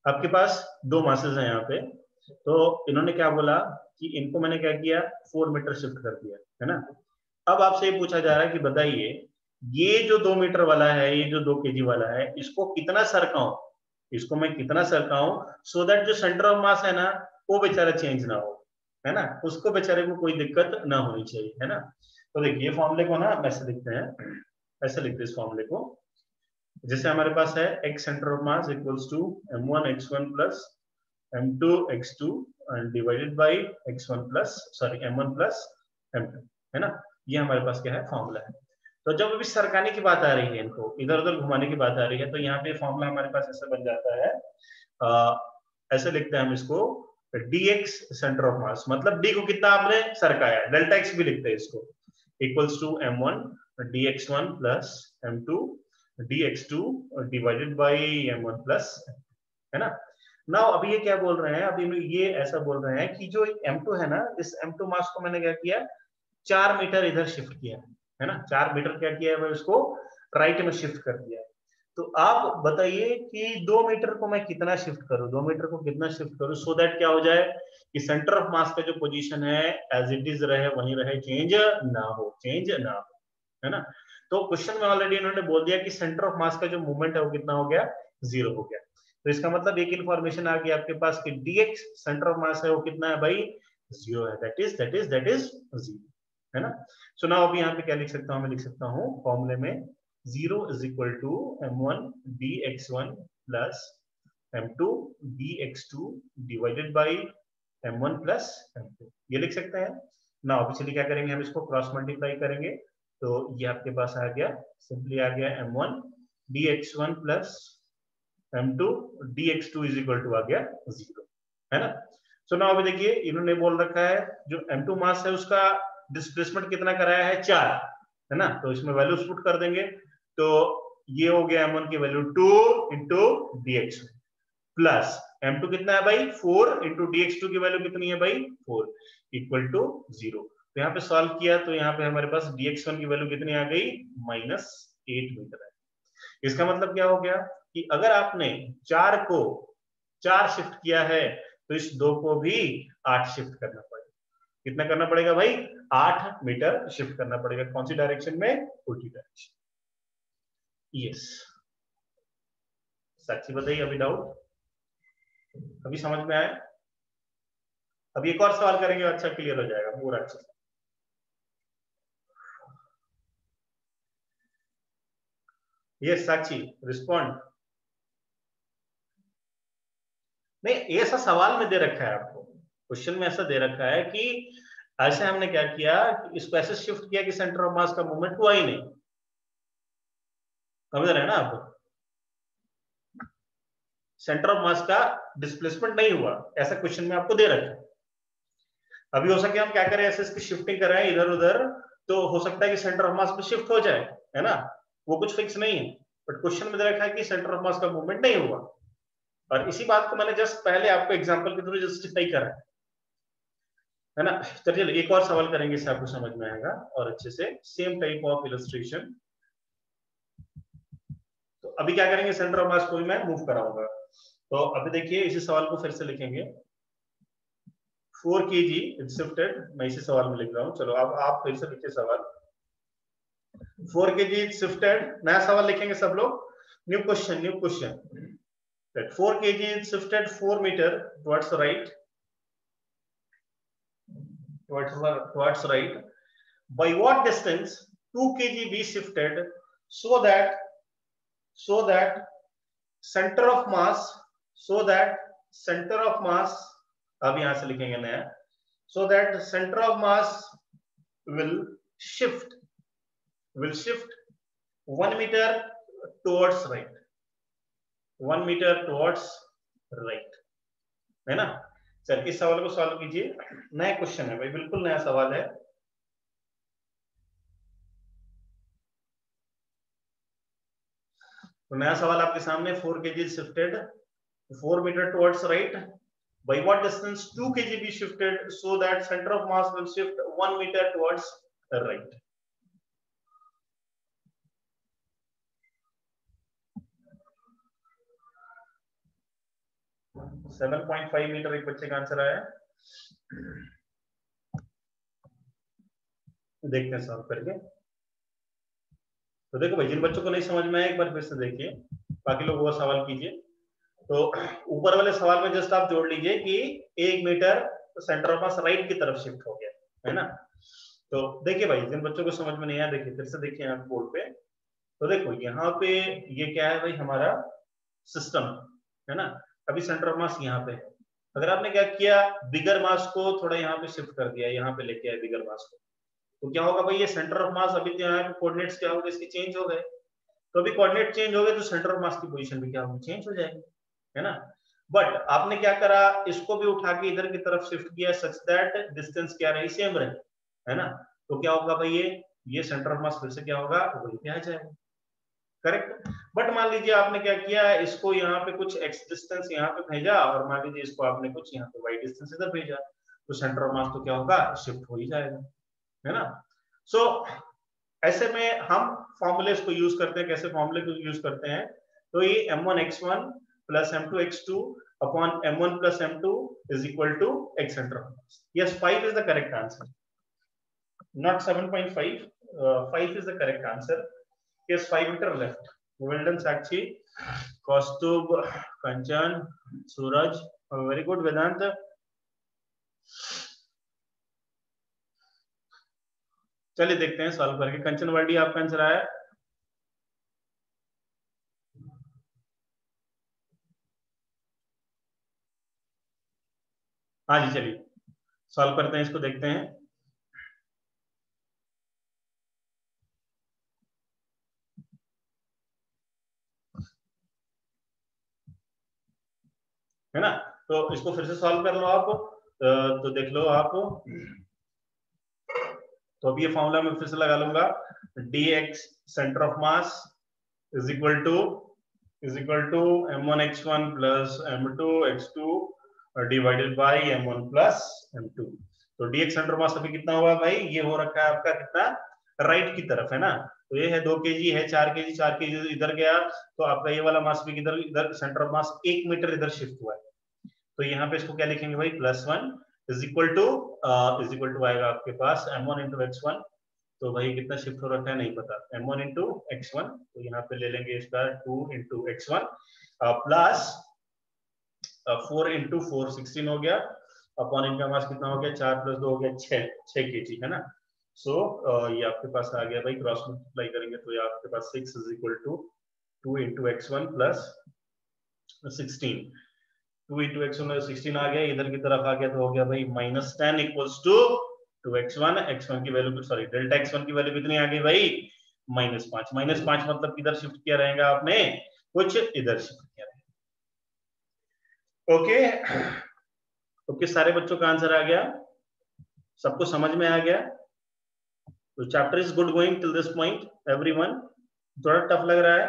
आपके पास 2 मासेस हैं यहाँ पे, तो इन्होंने क्या बोला कि इनको मैंने क्या किया, 4 मीटर शिफ्ट कर दिया, है ना। अब आपसे ये पूछा जा रहा है कि बताइए, ये जो 2 मीटर वाला है, ये जो 2 kg वाला है, इसको कितना सरकाऊं, इसको मैं कितना सरकाऊं, सो दैट जो सेंटर ऑफ मास है ना, वो बेचारा चेंज ना हो, है ना, उसको बेचारे को कोई दिक्कत ना होनी चाहिए, है ना। तो देखिए फॉर्मूले को ना ऐसे लिखते हैं, ऐसे लिखते हैं इस फॉर्मूले को, जैसे हमारे पास है x centre of mass equals to m1 x1 plus m2 x2 divided by x1 plus sorry m1 plus m2, है ना। ये हमारे पास क्या है, फॉर्मूला है। तो जब अभी सरकाने की बात आ रही है, इनको इधर उधर घुमाने की बात आ रही है, तो यहाँ पे फॉर्मूला हमारे पास ऐसा बन जाता है, ऐसे लिखते हैं हम इसको, dx सेंटर ऑफ मास, मतलब d को कितना आपने सरकाया, डेल्टा x भी लिखते हैं इसको, equals to m1 dx1 plus m2 dx2 divided by m1 plus, है ना। नाउ अभी ये क्या बोल रहे हैं, अभी ये ऐसा बोल रहे हैं कि जो m2 है ना, इस m2 मास को मैंने क्या किया, 4 मीटर इधर शिफ्ट किया, है ना, 4 मीटर क्या किया है, मैं इसको राइट में शिफ्ट कर दिया। तो आप बताइए कि 2 मीटर को मैं कितना शिफ्ट करूं, 2 मीटर को कितना शिफ्ट करूं, सो दैट क्या हो जाए कि सेंटर ऑफ मास का जो पोजीशन है एज इट इज रहे, वहीं रहे, चेंज ना हो, है ना। तो क्वेश्चन में ऑलरेडी इन्होंने बोल दिया कि सेंटर ऑफ मास का जो मूवमेंट है वो कितना हो गया, 0 हो गया। तो इसका मतलब एक इन्फॉर्मेशन आ गई आपके पास कि dx सेंटर ऑफ मास है वो कितना है भाई, 0 है, दैट इज 0, है ना। सो नाउ अभी यहाँ पे क्या लिख सकता हूँ, मैं लिख सकता हूँ फॉर्मूले में 0 is equal to m1 dx1 plus m2 dx2 divided by m1 plus m2, ये लिख सकते हैं ना। अभी चलिए क्या करेंगे, हम इसको क्रॉस मल्टीप्लाई करेंगे, तो ये आपके पास आ गया, सिंपली आ गया m1 dx1 plus m2 dx2 is equal to आ गया 0, है ना। सो नाउ अभी देखिए इन्होंने बोल रखा है जो m2 मास है उसका डिस्प्लेसमेंट कितना कराया है, 4, है ना। तो इसमें वैल्यू पुट कर देंगे, तो ये हो गया m1 की value 2 into dx plus m2 कितना है भाई, 4 इंटू dx2 की वैल्यू कितनी है भाई, 4 इक्वल टू 0। तो यहाँ पे सॉल्व किया तो यहाँ पे हमारे पास dx1 की वैल्यू कितनी आ गई, -8 मीटर है। इसका मतलब क्या हो गया कि अगर आपने 4 को 4 शिफ्ट किया है, तो इस 2 को भी 8 शिफ्ट करना पड़ेगा। कितना करना पड़ेगा भाई, 8 मीटर शिफ्ट करना पड़ेगा, कौन सी डायरेक्शन में, उल्टी डायरेक्शन। यस, साक्षी बताइए, अभी डाउट, अभी समझ में आया? अब एक और सवाल करेंगे, अच्छा क्लियर हो जाएगा पूरा अच्छे से। ये साक्षी रिस्पॉन्ड। नहीं, ऐसा सवाल में दे रखा है आपको, क्वेश्चन में ऐसा दे रखा है कि ऐसे हमने क्या किया, इसको ऐसे शिफ्ट किया कि सेंटर ऑफ मास का मूवमेंट हुआ ही नहीं। समझ रहे हैं ना आप? सेंटर ऑफ मास का डिस्प्लेसमेंट नहीं हुआ, ऐसा क्वेश्चन में आपको दे रखा है। अभी हो सके हम क्या करें, ऐसे इसकी शिफ्टिंग कराएं इधर उधर, तो हो सकता है कि सेंटर ऑफ मास पे शिफ्ट हो जाए, है ना, वो कुछ फिक्स नहीं है, बट क्वेश्चन में दे रखा है कि सेंटर ऑफ मास का मूवमेंट नहीं हुआ। और इसी बात को मैंने जस्ट पहले आपको एग्जांपल के थ्रू जस्टिफाई करा है ना। चलिए एक और सवाल करेंगे, इससे आपको समझ में आएगा और अच्छे से, सेम टाइप ऑफ इलस्ट्रेशन। तो अभी क्या करेंगे, सेंटर ऑफ मास को भी मैं मूव कराऊंगा। तो अभी देखिए इसी सवाल को फिर से लिखेंगे, 4 kg इट्स शिफ्टेड, मैं इसी सवाल में लिख रहा हूं। चलो अब आप फिर से लिखिए सवाल, 4 kg इट्स शिफ्टेड, नया सवाल लिखेंगे सब लोग, new question that 4 kg is shifted 4 meter towards the right, towards right. By what distance 2 kg be shifted so that center of mass, अब यहां से लिखेंगे नया, so that center of mass will shift 1 meter towards right, 1 meter towards right, है ना। चल इस सवाल को सॉल्व कीजिए, नया क्वेश्चन है भाई, बिल्कुल नया सवाल है। तो नया सवाल आपके सामने, 4 kg shifted 4 meter towards right, by what distance 2 kg be shifted so that center of mass will shift 1 meter towards right. Seven 7.5 metre एक बच्चे का आंसर आया। देखते हैं सॉल्व करके। तो देखो भाई, जिन बच्चों को नहीं समझ में आया एक बार फिर से देखिए, बाकी लोग वो सवाल कीजिए। तो ऊपर वाले सवाल में जस्ट आप जोड़ लीजिए कि 1 metre centre of mass right की तरफ शिफ्ट हो गया, है ना। तो देखिए भाई, जिन बच्चों को समझ में नहीं आया देखिए फिर से देखिए आप बोर्ड पे। तो देखो यहाँ पे ये क्या है भाई, हमारा सिस्टम है ना। अभी सेंटर ऑफ मास यहाँ पे है, अगर आपने क्या किया, बिगर मास को थोड़ा यहाँ पे शिफ्ट कर दिया, यहाँ पे लेके आए बिगर मास को, तो क्या होगा भाई, ये सेंटर ऑफ मास, अभी यहाँ पे कोऑर्डिनेट्स क्या हो गए, इसके चेंज हो गए। तो अभी कोऑर्डिनेट चेंज हो गए तो सेंटर ऑफ मास की पोजीशन भी क्या होगी, चेंज हो जाएगी, है ना। बट आपने क्या करा, इसको भी उठा के इधर की तरफ शिफ्ट किया सच दैट डिस्टेंस क्या रही, सेम रहे, है ना। तो क्या होगा भाई, ये सेंटर ऑफ मास फिर से क्या होगा, वही पे आ जाएगा, करेक्ट। बट मान लीजिए आपने क्या किया, इसको यहाँ पे कुछ एक्स डिस्टेंस यहाँ पे भेजा, और मान लीजिए इसको आपने कुछ यहाँ पे वाई डिस्टेंस इधर भेजा, तो सेंटर ऑफ मास तो क्या होगा, शिफ्ट हो ही जाएगा, है ना। सो ऐसे में हम फॉर्मूले को यूज करते हैं, कैसे फॉर्मूले को यूज करते हैं, तो ये m1x1 plus m2x2 upon m1 plus m2 is equal to x centre of mass. Yes, 5 is the correct answer, not 7.5, 5 is the correct answer. Yes, 5 meter left. Well done, Sakshi, Kaustubh, Kanchan, Suraj. Very good, Vedant. चलिए देखते हैं solve करके। कंचन Verde आपका answer आया। हाँ जी, चलिए solve करते हैं, इसको देखते हैं। है ना, तो इसको फिर से सॉल्व कर लो आप। तो देख लो आप, तो अब ये फॉर्मूला मैं फिर से लगा लूंगा, dx centre of mass is equal to m1x1 plus m2x2 divided by m1 plus m2। तो dx सेंटर मास अभी कितना हुआ भाई, ये हो रखा है आपका कितना, राइट की तरफ, है ना। तो ये है 2 kg है, 4 kg इधर गया, तो आपका ये वाला मास भी इधर सेंटर ऑफ मास 1 मीटर इधर शिफ्ट हुआ है। तो यहाँ पे इसको क्या लिखेंगे भाई, +1 इज इक्वल टू आएगा आपके पास m1 इंटू x1। तो भाई कितना शिफ्ट हो रखा है नहीं पता, m1 इंटू x1, तो यहाँ पे ले लेंगे इसका 2 इंटू x1 प्लस 4 इंटू 4 16 हो गया, अपॉन इनका मास कितना हो गया 4 + 2 हो गया 6 kg है ना। सो ये आपके पास आ गया भाई, क्रॉस मल्टीप्लाई करेंगे तो ये आपके पास 6 = 2 × x1 + 16, 2 × x1 + 16 आ गया, इधर की तरफ आ गया तो हो गया भाई -10 = 2x1, x1 की वैल्यू सॉरी डेल्टा x1 की वैल्यू कितनी आ गई भाई -5, -5 मतलब किधर शिफ्ट किया रहेगा आपने, कुछ इधर शिफ्ट किया रहेगा। ओके ओके, सारे बच्चों का आंसर आ गया, सबको समझ में आ गया। तो chapter is good going till this point everyone, थोड़ा टफ लग रहा है?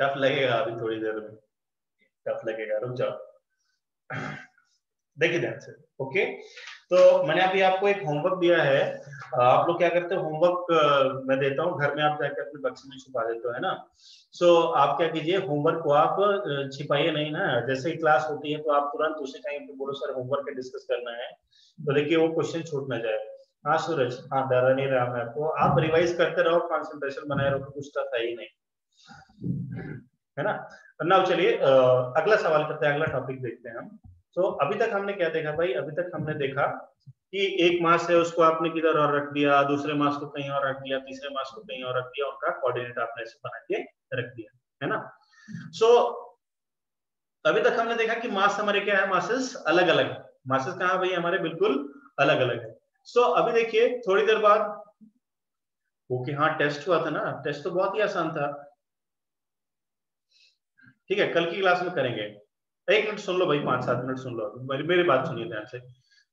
टफ लगेगा अभी थोड़ी देर में, टफ लगेगा, रुक जाओ। देखिए ध्यान से। ओके, तो मैंने अभी आपको एक होमवर्क दिया है, आप लोग क्या करते हो, होमवर्क मैं देता हूँ, घर में आप जाकर अपने बक्से में छुपा देते हो, है ना। सो आप क्या कीजिए, होमवर्क को आप छिपाइए नहीं ना, जैसे ही क्लास होती है तो आप तुरंत उसी टाइम पे बोलो सर होमवर्क डिस्कस करना है, तो देखिए वो क्वेश्चन छूट ना जाए। हाँ सूरज, हाँ डरा नहीं रहा मैं आपको, आप रिवाइज करते रहो, कंसंट्रेशन बनाए रहो, कुछ टफ है ही नहीं, है ना। नाउ चलिए अगला सवाल करते हैं, अगला टॉपिक देखते हैं हम। तो अभी तक हमने क्या देखा भाई, अभी तक हमने देखा कि एक मास है उसको आपने किधर और रख दिया, दूसरे मास को कहीं और रख दिया, तीसरे मास को कहीं और रख दिया, उनका कोऑर्डिनेट आपने ऐसे बना के रख दिया, है ना। सो अभी तक हमने देखा कि मास हमारे क्या है, मासेस अलग अलग है, मासेस कहाँ भाई हमारे बिल्कुल अलग अलग है। सो अभी देखिए थोड़ी देर बाद, ओके हाँ टेस्ट हुआ था ना, टेस्ट तो बहुत ही आसान था, ठीक है कल की क्लास में करेंगे। एक मिनट सुन लो भाई, 5-7 मिनट सुन लो, मेरी बात सुनिए ध्यान से,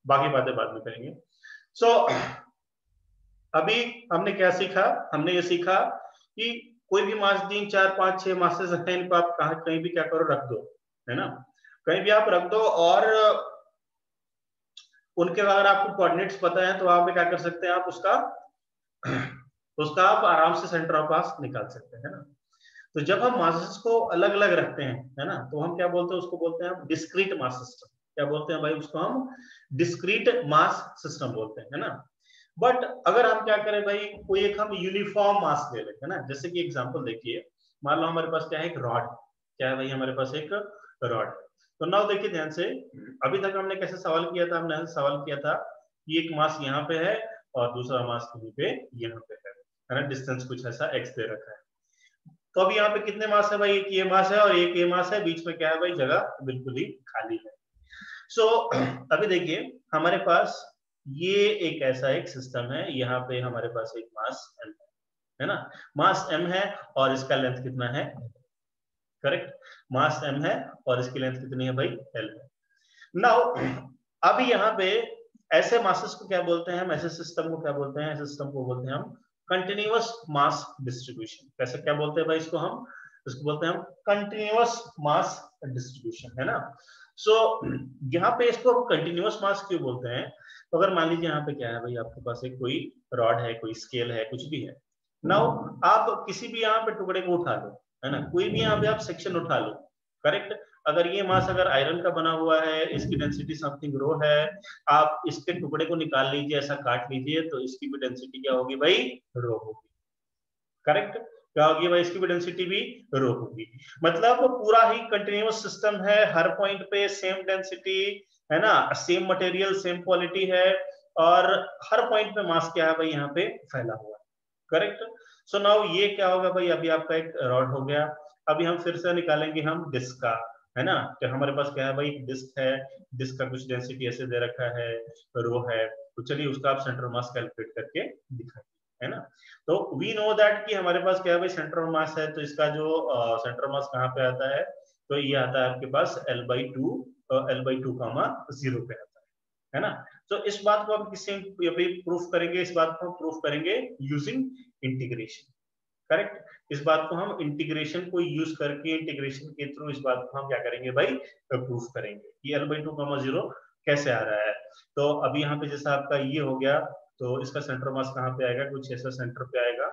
बाकी बातें बाद में करेंगे। सो अभी हमने क्या सीखा, हमने ये सीखा कि कोई भी मास 3, 4, 5, 6 मासेस हैं, इनको आप कहीं भी क्या करो, रख दो, है ना, कहीं भी आप रख दो, और उनके अगर आपको कोऑर्डिनेट्स पता है तो आप क्या कर सकते हैं, आप उसका आप आराम से सेंटर ऑफ मास निकाल सकते हैं, है ना। तो जब हम मासेस को अलग अलग रखते हैं, है ना, तो हम क्या बोलते हैं, उसको बोलते हैं हम डिस्क्रीट मास सिस्टम। क्या बोलते हैं भाई उसको, हम डिस्क्रीट मास सिस्टम बोलते हैं, है ना। बट अगर हम क्या करें भाई, कोई एक हम यूनिफॉर्म मास ले लेते हैं ना, जैसे कि एग्जांपल देखिए, मान लो हमारे पास क्या है, एक रॉड, क्या है भाई हमारे पास एक रॉड। तो नाउ देखिए ध्यान से, अभी तक हमने कैसे सवाल किया था, हमने सवाल किया था कि एक मास यहाँ पे है और दूसरा मास कहीं पे यहाँ पे है ना, डिस्टेंस कुछ ऐसा x दे रखा है। तो अभी यहाँ पे कितने मास है भाई, एक ये मास है और एक ये मास है, बीच में क्या है भाई, जगह बिल्कुल ही खाली है। सो अभी देखिए हमारे पास ये एक ऐसा एक सिस्टम है, यहाँ पे हमारे पास एक मास m है ना, मास m है और इसका लेंथ कितना है, करेक्ट, मास m है और इसकी लेंथ कितनी है भाई, l है। नाउ अभी यहाँ पे ऐसे मासेस को क्या बोलते हैं हम, ऐसे सिस्टम को क्या बोलते हैं, ऐसे सिस्टम को बोलते हैं हम कंटिन्यूअस मास डिस्ट्रीब्यूशन। कैसे क्या बोलते हैं भाई इसको, हम इसको बोलते हैं हम कंटिन्यूअस मास डिस्ट्रीब्यूशन, है ना। सो यहाँ पे इसको हम कंटिन्यूअस मास क्यों बोलते हैं, तो अगर मान लीजिए यहाँ पे क्या है भाई, आपके पास एक कोई रॉड है, कोई स्केल है, कुछ भी है। नाउ आप किसी भी यहाँ पे टुकड़े को उठा लो, है ना, कोई भी यहाँ पे आप सेक्शन उठा लो, करेक्ट। अगर ये मास अगर आयरन का बना हुआ है, इसकी डेंसिटी समथिंग रो है, आप इसके टुकड़े को निकाल लीजिए, ऐसा काट लीजिए, तो इसकी भी डेंसिटी क्या होगी भाई, रो होगी, करेक्ट। क्या होगी भाई, इसकी भी डेंसिटी भी रो होगी। मतलब पूरा ही कंटिन्यूअस सिस्टम है, हर पॉइंट पे सेम डेंसिटी, है ना, सेम मटेरियल, सेम क्वालिटी है, और हर पॉइंट पे मास क्या है भाई, यहाँ पे फैला हुआ है, करेक्ट। सो नाउ ये क्या होगा भाई, अभी आपका एक रॉड हो गया, अभी हम फिर से निकालेंगे हम डिस्क का, है ना। तो हमारे पास क्या है भाई, डिस्क है, डिस्क का कुछ डेंसिटी ऐसे दे रखा है, रो है, तो चलिए उसका आप सेंटर मास कैलकुलेट करके दिखाइए, है ना। तो वी नो दैट कि हमारे पास क्या है भाई, सेंटर मास है, तो इसका जो सेंटर मास कहाँ पे आता है, तो ये आता है आपके पास L/2 0 पे आता है ना। तो इस बात को हम किससे प्रूफ करेंगे, इस बात को प्रूफ करेंगे यूजिंग इंटीग्रेशन, करेक्ट। इस बात को हम इंटीग्रेशन को यूज करके, इंटीग्रेशन के थ्रू इस बात को हम क्या करेंगे भाई, प्रूफ करेंगे कि L/2 0 कैसे आ रहा है। तो अभी यहाँ पे जैसा आपका ये हो गया, तो इसका सेंटर मास कहाँ पे आएगा, कुछ ऐसा सेंटर पे आएगा,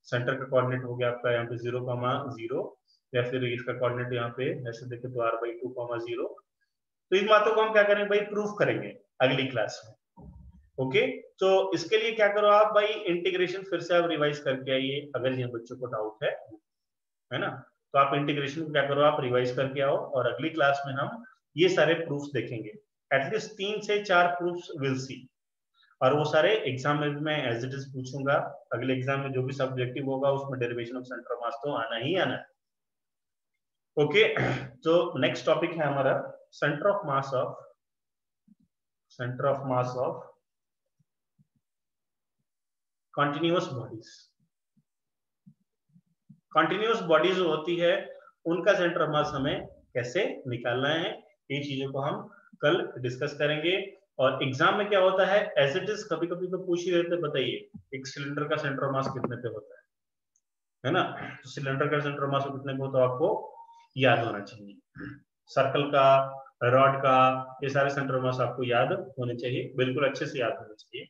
सेंटर का कोऑर्डिनेट हो गया आपका यहाँ पे 0,0, या फिर इसका कोऑर्डिनेट यहाँ पे ऐसे देखें तो R/2, 0। तो इन बातों को हम क्या करेंगे भाई, प्रूफ करेंगे अगली क्लास में, ओके, तो इसके लिए क्या करो आप भाई, इंटीग्रेशन फिर से आप रिवाइज करके आइए अगर जिन बच्चों को डाउट है ना। तो आप इंटीग्रेशन को क्या करो, आप रिवाइज करके आओ, और अगली क्लास में हम ये सारे प्रूफ्स देखेंगे। एटलीस्ट 3 से 4 प्रूफ्स विल सी, और वो सारे एग्जाम में भी मैं एज इट इज पूछूंगा। अगले एग्जाम में जो भी सब्जेक्टिव होगा उसमें डेरिवेशन ऑफ सेंटर ऑफ मास तो आना ही आना है। ओके, तो नेक्स्ट टॉपिक है हमारा centre of mass of continuous bodies. Continuous bodies जो होती है उनका सेंटर ऑफ मास हमें कैसे निकालना है, ये चीजों को हम कल डिस्कस करेंगे। और एग्जाम में क्या होता है, एज इट इज कभी कभी तो पूछ ही रहते, बताइए एक सिलेंडर का सेंटर ऑफ मास कितने पे होता है ना। तो सिलेंडर का सेंटर ऑफ मास कितने पे होता है आपको याद होना चाहिए। सर्कल का, रॉड का, ये सारे सेंटर ऑफ मास आपको याद होने चाहिए, बिल्कुल अच्छे से याद होने चाहिए।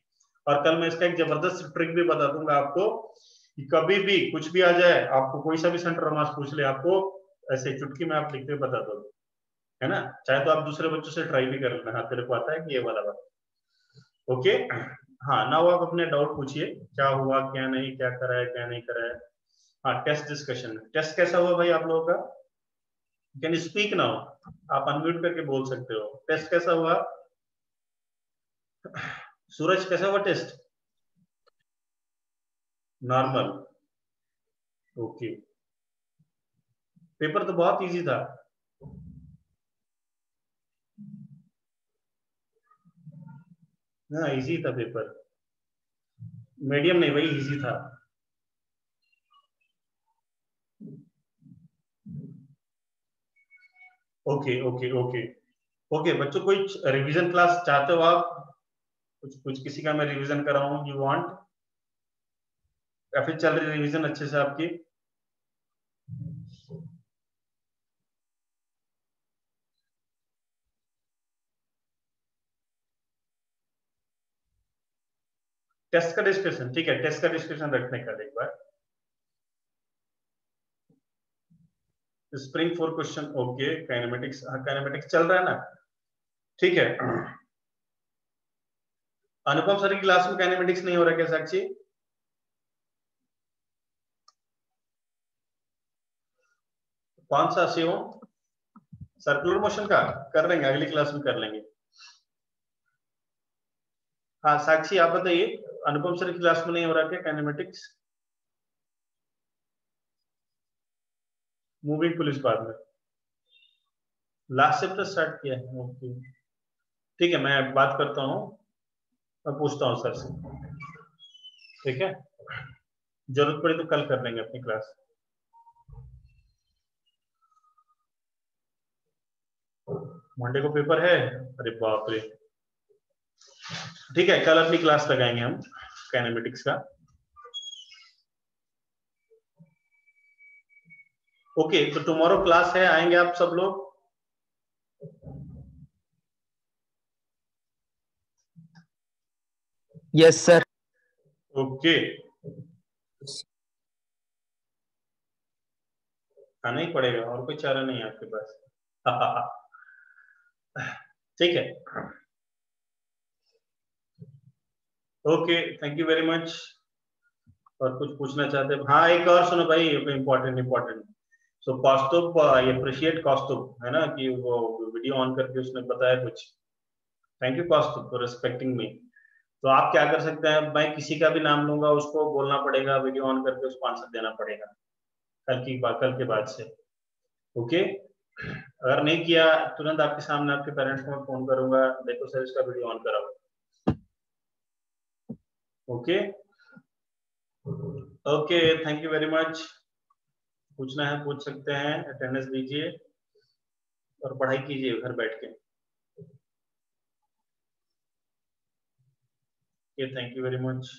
और कल मैं इसका एक जबरदस्त ट्रिक भी बता दूंगा आपको कि कभी भी कुछ भी आ जाए, आपको कोई सा भी सेंटर ऑफ मास पूछ ले, आपको ऐसे चुटकी में आप लिख के बता दो, है ना। चाहे तो आप दूसरे बच्चों से ट्राई भी कर लेना, हाँ तेरे को आता है कि ये वाला बात। ओके, हाँ नाउ आप अपने डाउट पूछिए, क्या हुआ क्या नहीं, क्या करा है क्या नहीं करा है। हाँ, टेस्ट डिस्कशन, टेस्ट कैसा हुआ भाई आप लोगों का? कैन स्पीक नाउ, आप अनम्यूट करके बोल सकते हो। टेस्ट कैसा हुआ? सूरज कैसा हुआ टेस्ट? Normal, okay. पेपर तो बहुत इजी था। हाँ इजी था पेपर, मीडियम नहीं भाई, इजी था। ओके ओके ओके ओके बच्चों, कोई रिवीजन क्लास चाहते हो आप? कुछ किसी का मैं रिवीजन कराऊं, यू वांट? या फिर चल रही रिवीजन अच्छे से आपकी? टेस्ट का डिस्कशन, ठीक है, टेस्ट का डिस्कशन रखने का एक बार। Spring 4 question, okay. काइनेमेटिक्स, हाँ काइनेमेटिक्स चल रहा है ना, ठीक है। अनुपम सर की क्लास में काइनेमेटिक्स नहीं हो रहा क्या साक्षी? कौन सा सी हो? सर्कुलर मोशन का कर लेंगे, अगली क्लास में कर लेंगे। हाँ साक्षी आप बताइए, अनुपम सर की क्लास में नहीं हो रहा क्या काइनेमेटिक्स? मूविंग पुलिस बाद में, लास्ट चैप्टर स्टार्ट किया है, ओके ठीक है, मैं बात करता हूँ, मैं पूछता हूँ सर से, ठीक है। जरूरत पड़ी तो कल कर लेंगे अपनी क्लास। मंडे को पेपर है, अरे बाप रे, ठीक है कल अपनी क्लास लगाएंगे हम काइनेमेटिक्स का। ओके, तो टुमारो क्लास है, आएंगे आप सब लोग? Yes sir. ओके, आना ही पड़ेगा, और कोई चारा नहीं है आपके पास। ठीक है, okay, thank you very much. और कुछ पूछना चाहते हैं? हाँ एक और सुनो भाई, इम्पोर्टेंट। सो कौस्तुभ, ये अप्रिशिएट कौस्तुभ है ना, कि वो वीडियो ऑन करके उसने बताया कुछ। Thank you Kaustubh for respecting me. तो आप क्या कर सकते हैं, मैं किसी का भी नाम लूंगा, उसको बोलना पड़ेगा, वीडियो ऑन करके उसको आंसर देना पड़ेगा कल के बाद से। ओके, अगर नहीं किया तुरंत आपके सामने आपके पेरेंट्स को मैं फोन करूंगा, देखो सर इसका वीडियो ऑन कराओ। Okay okay, thank you very much. पूछना है पूछ सकते हैं, अटेंडेंस दीजिए और पढ़ाई कीजिए घर बैठ के। Thank you very much.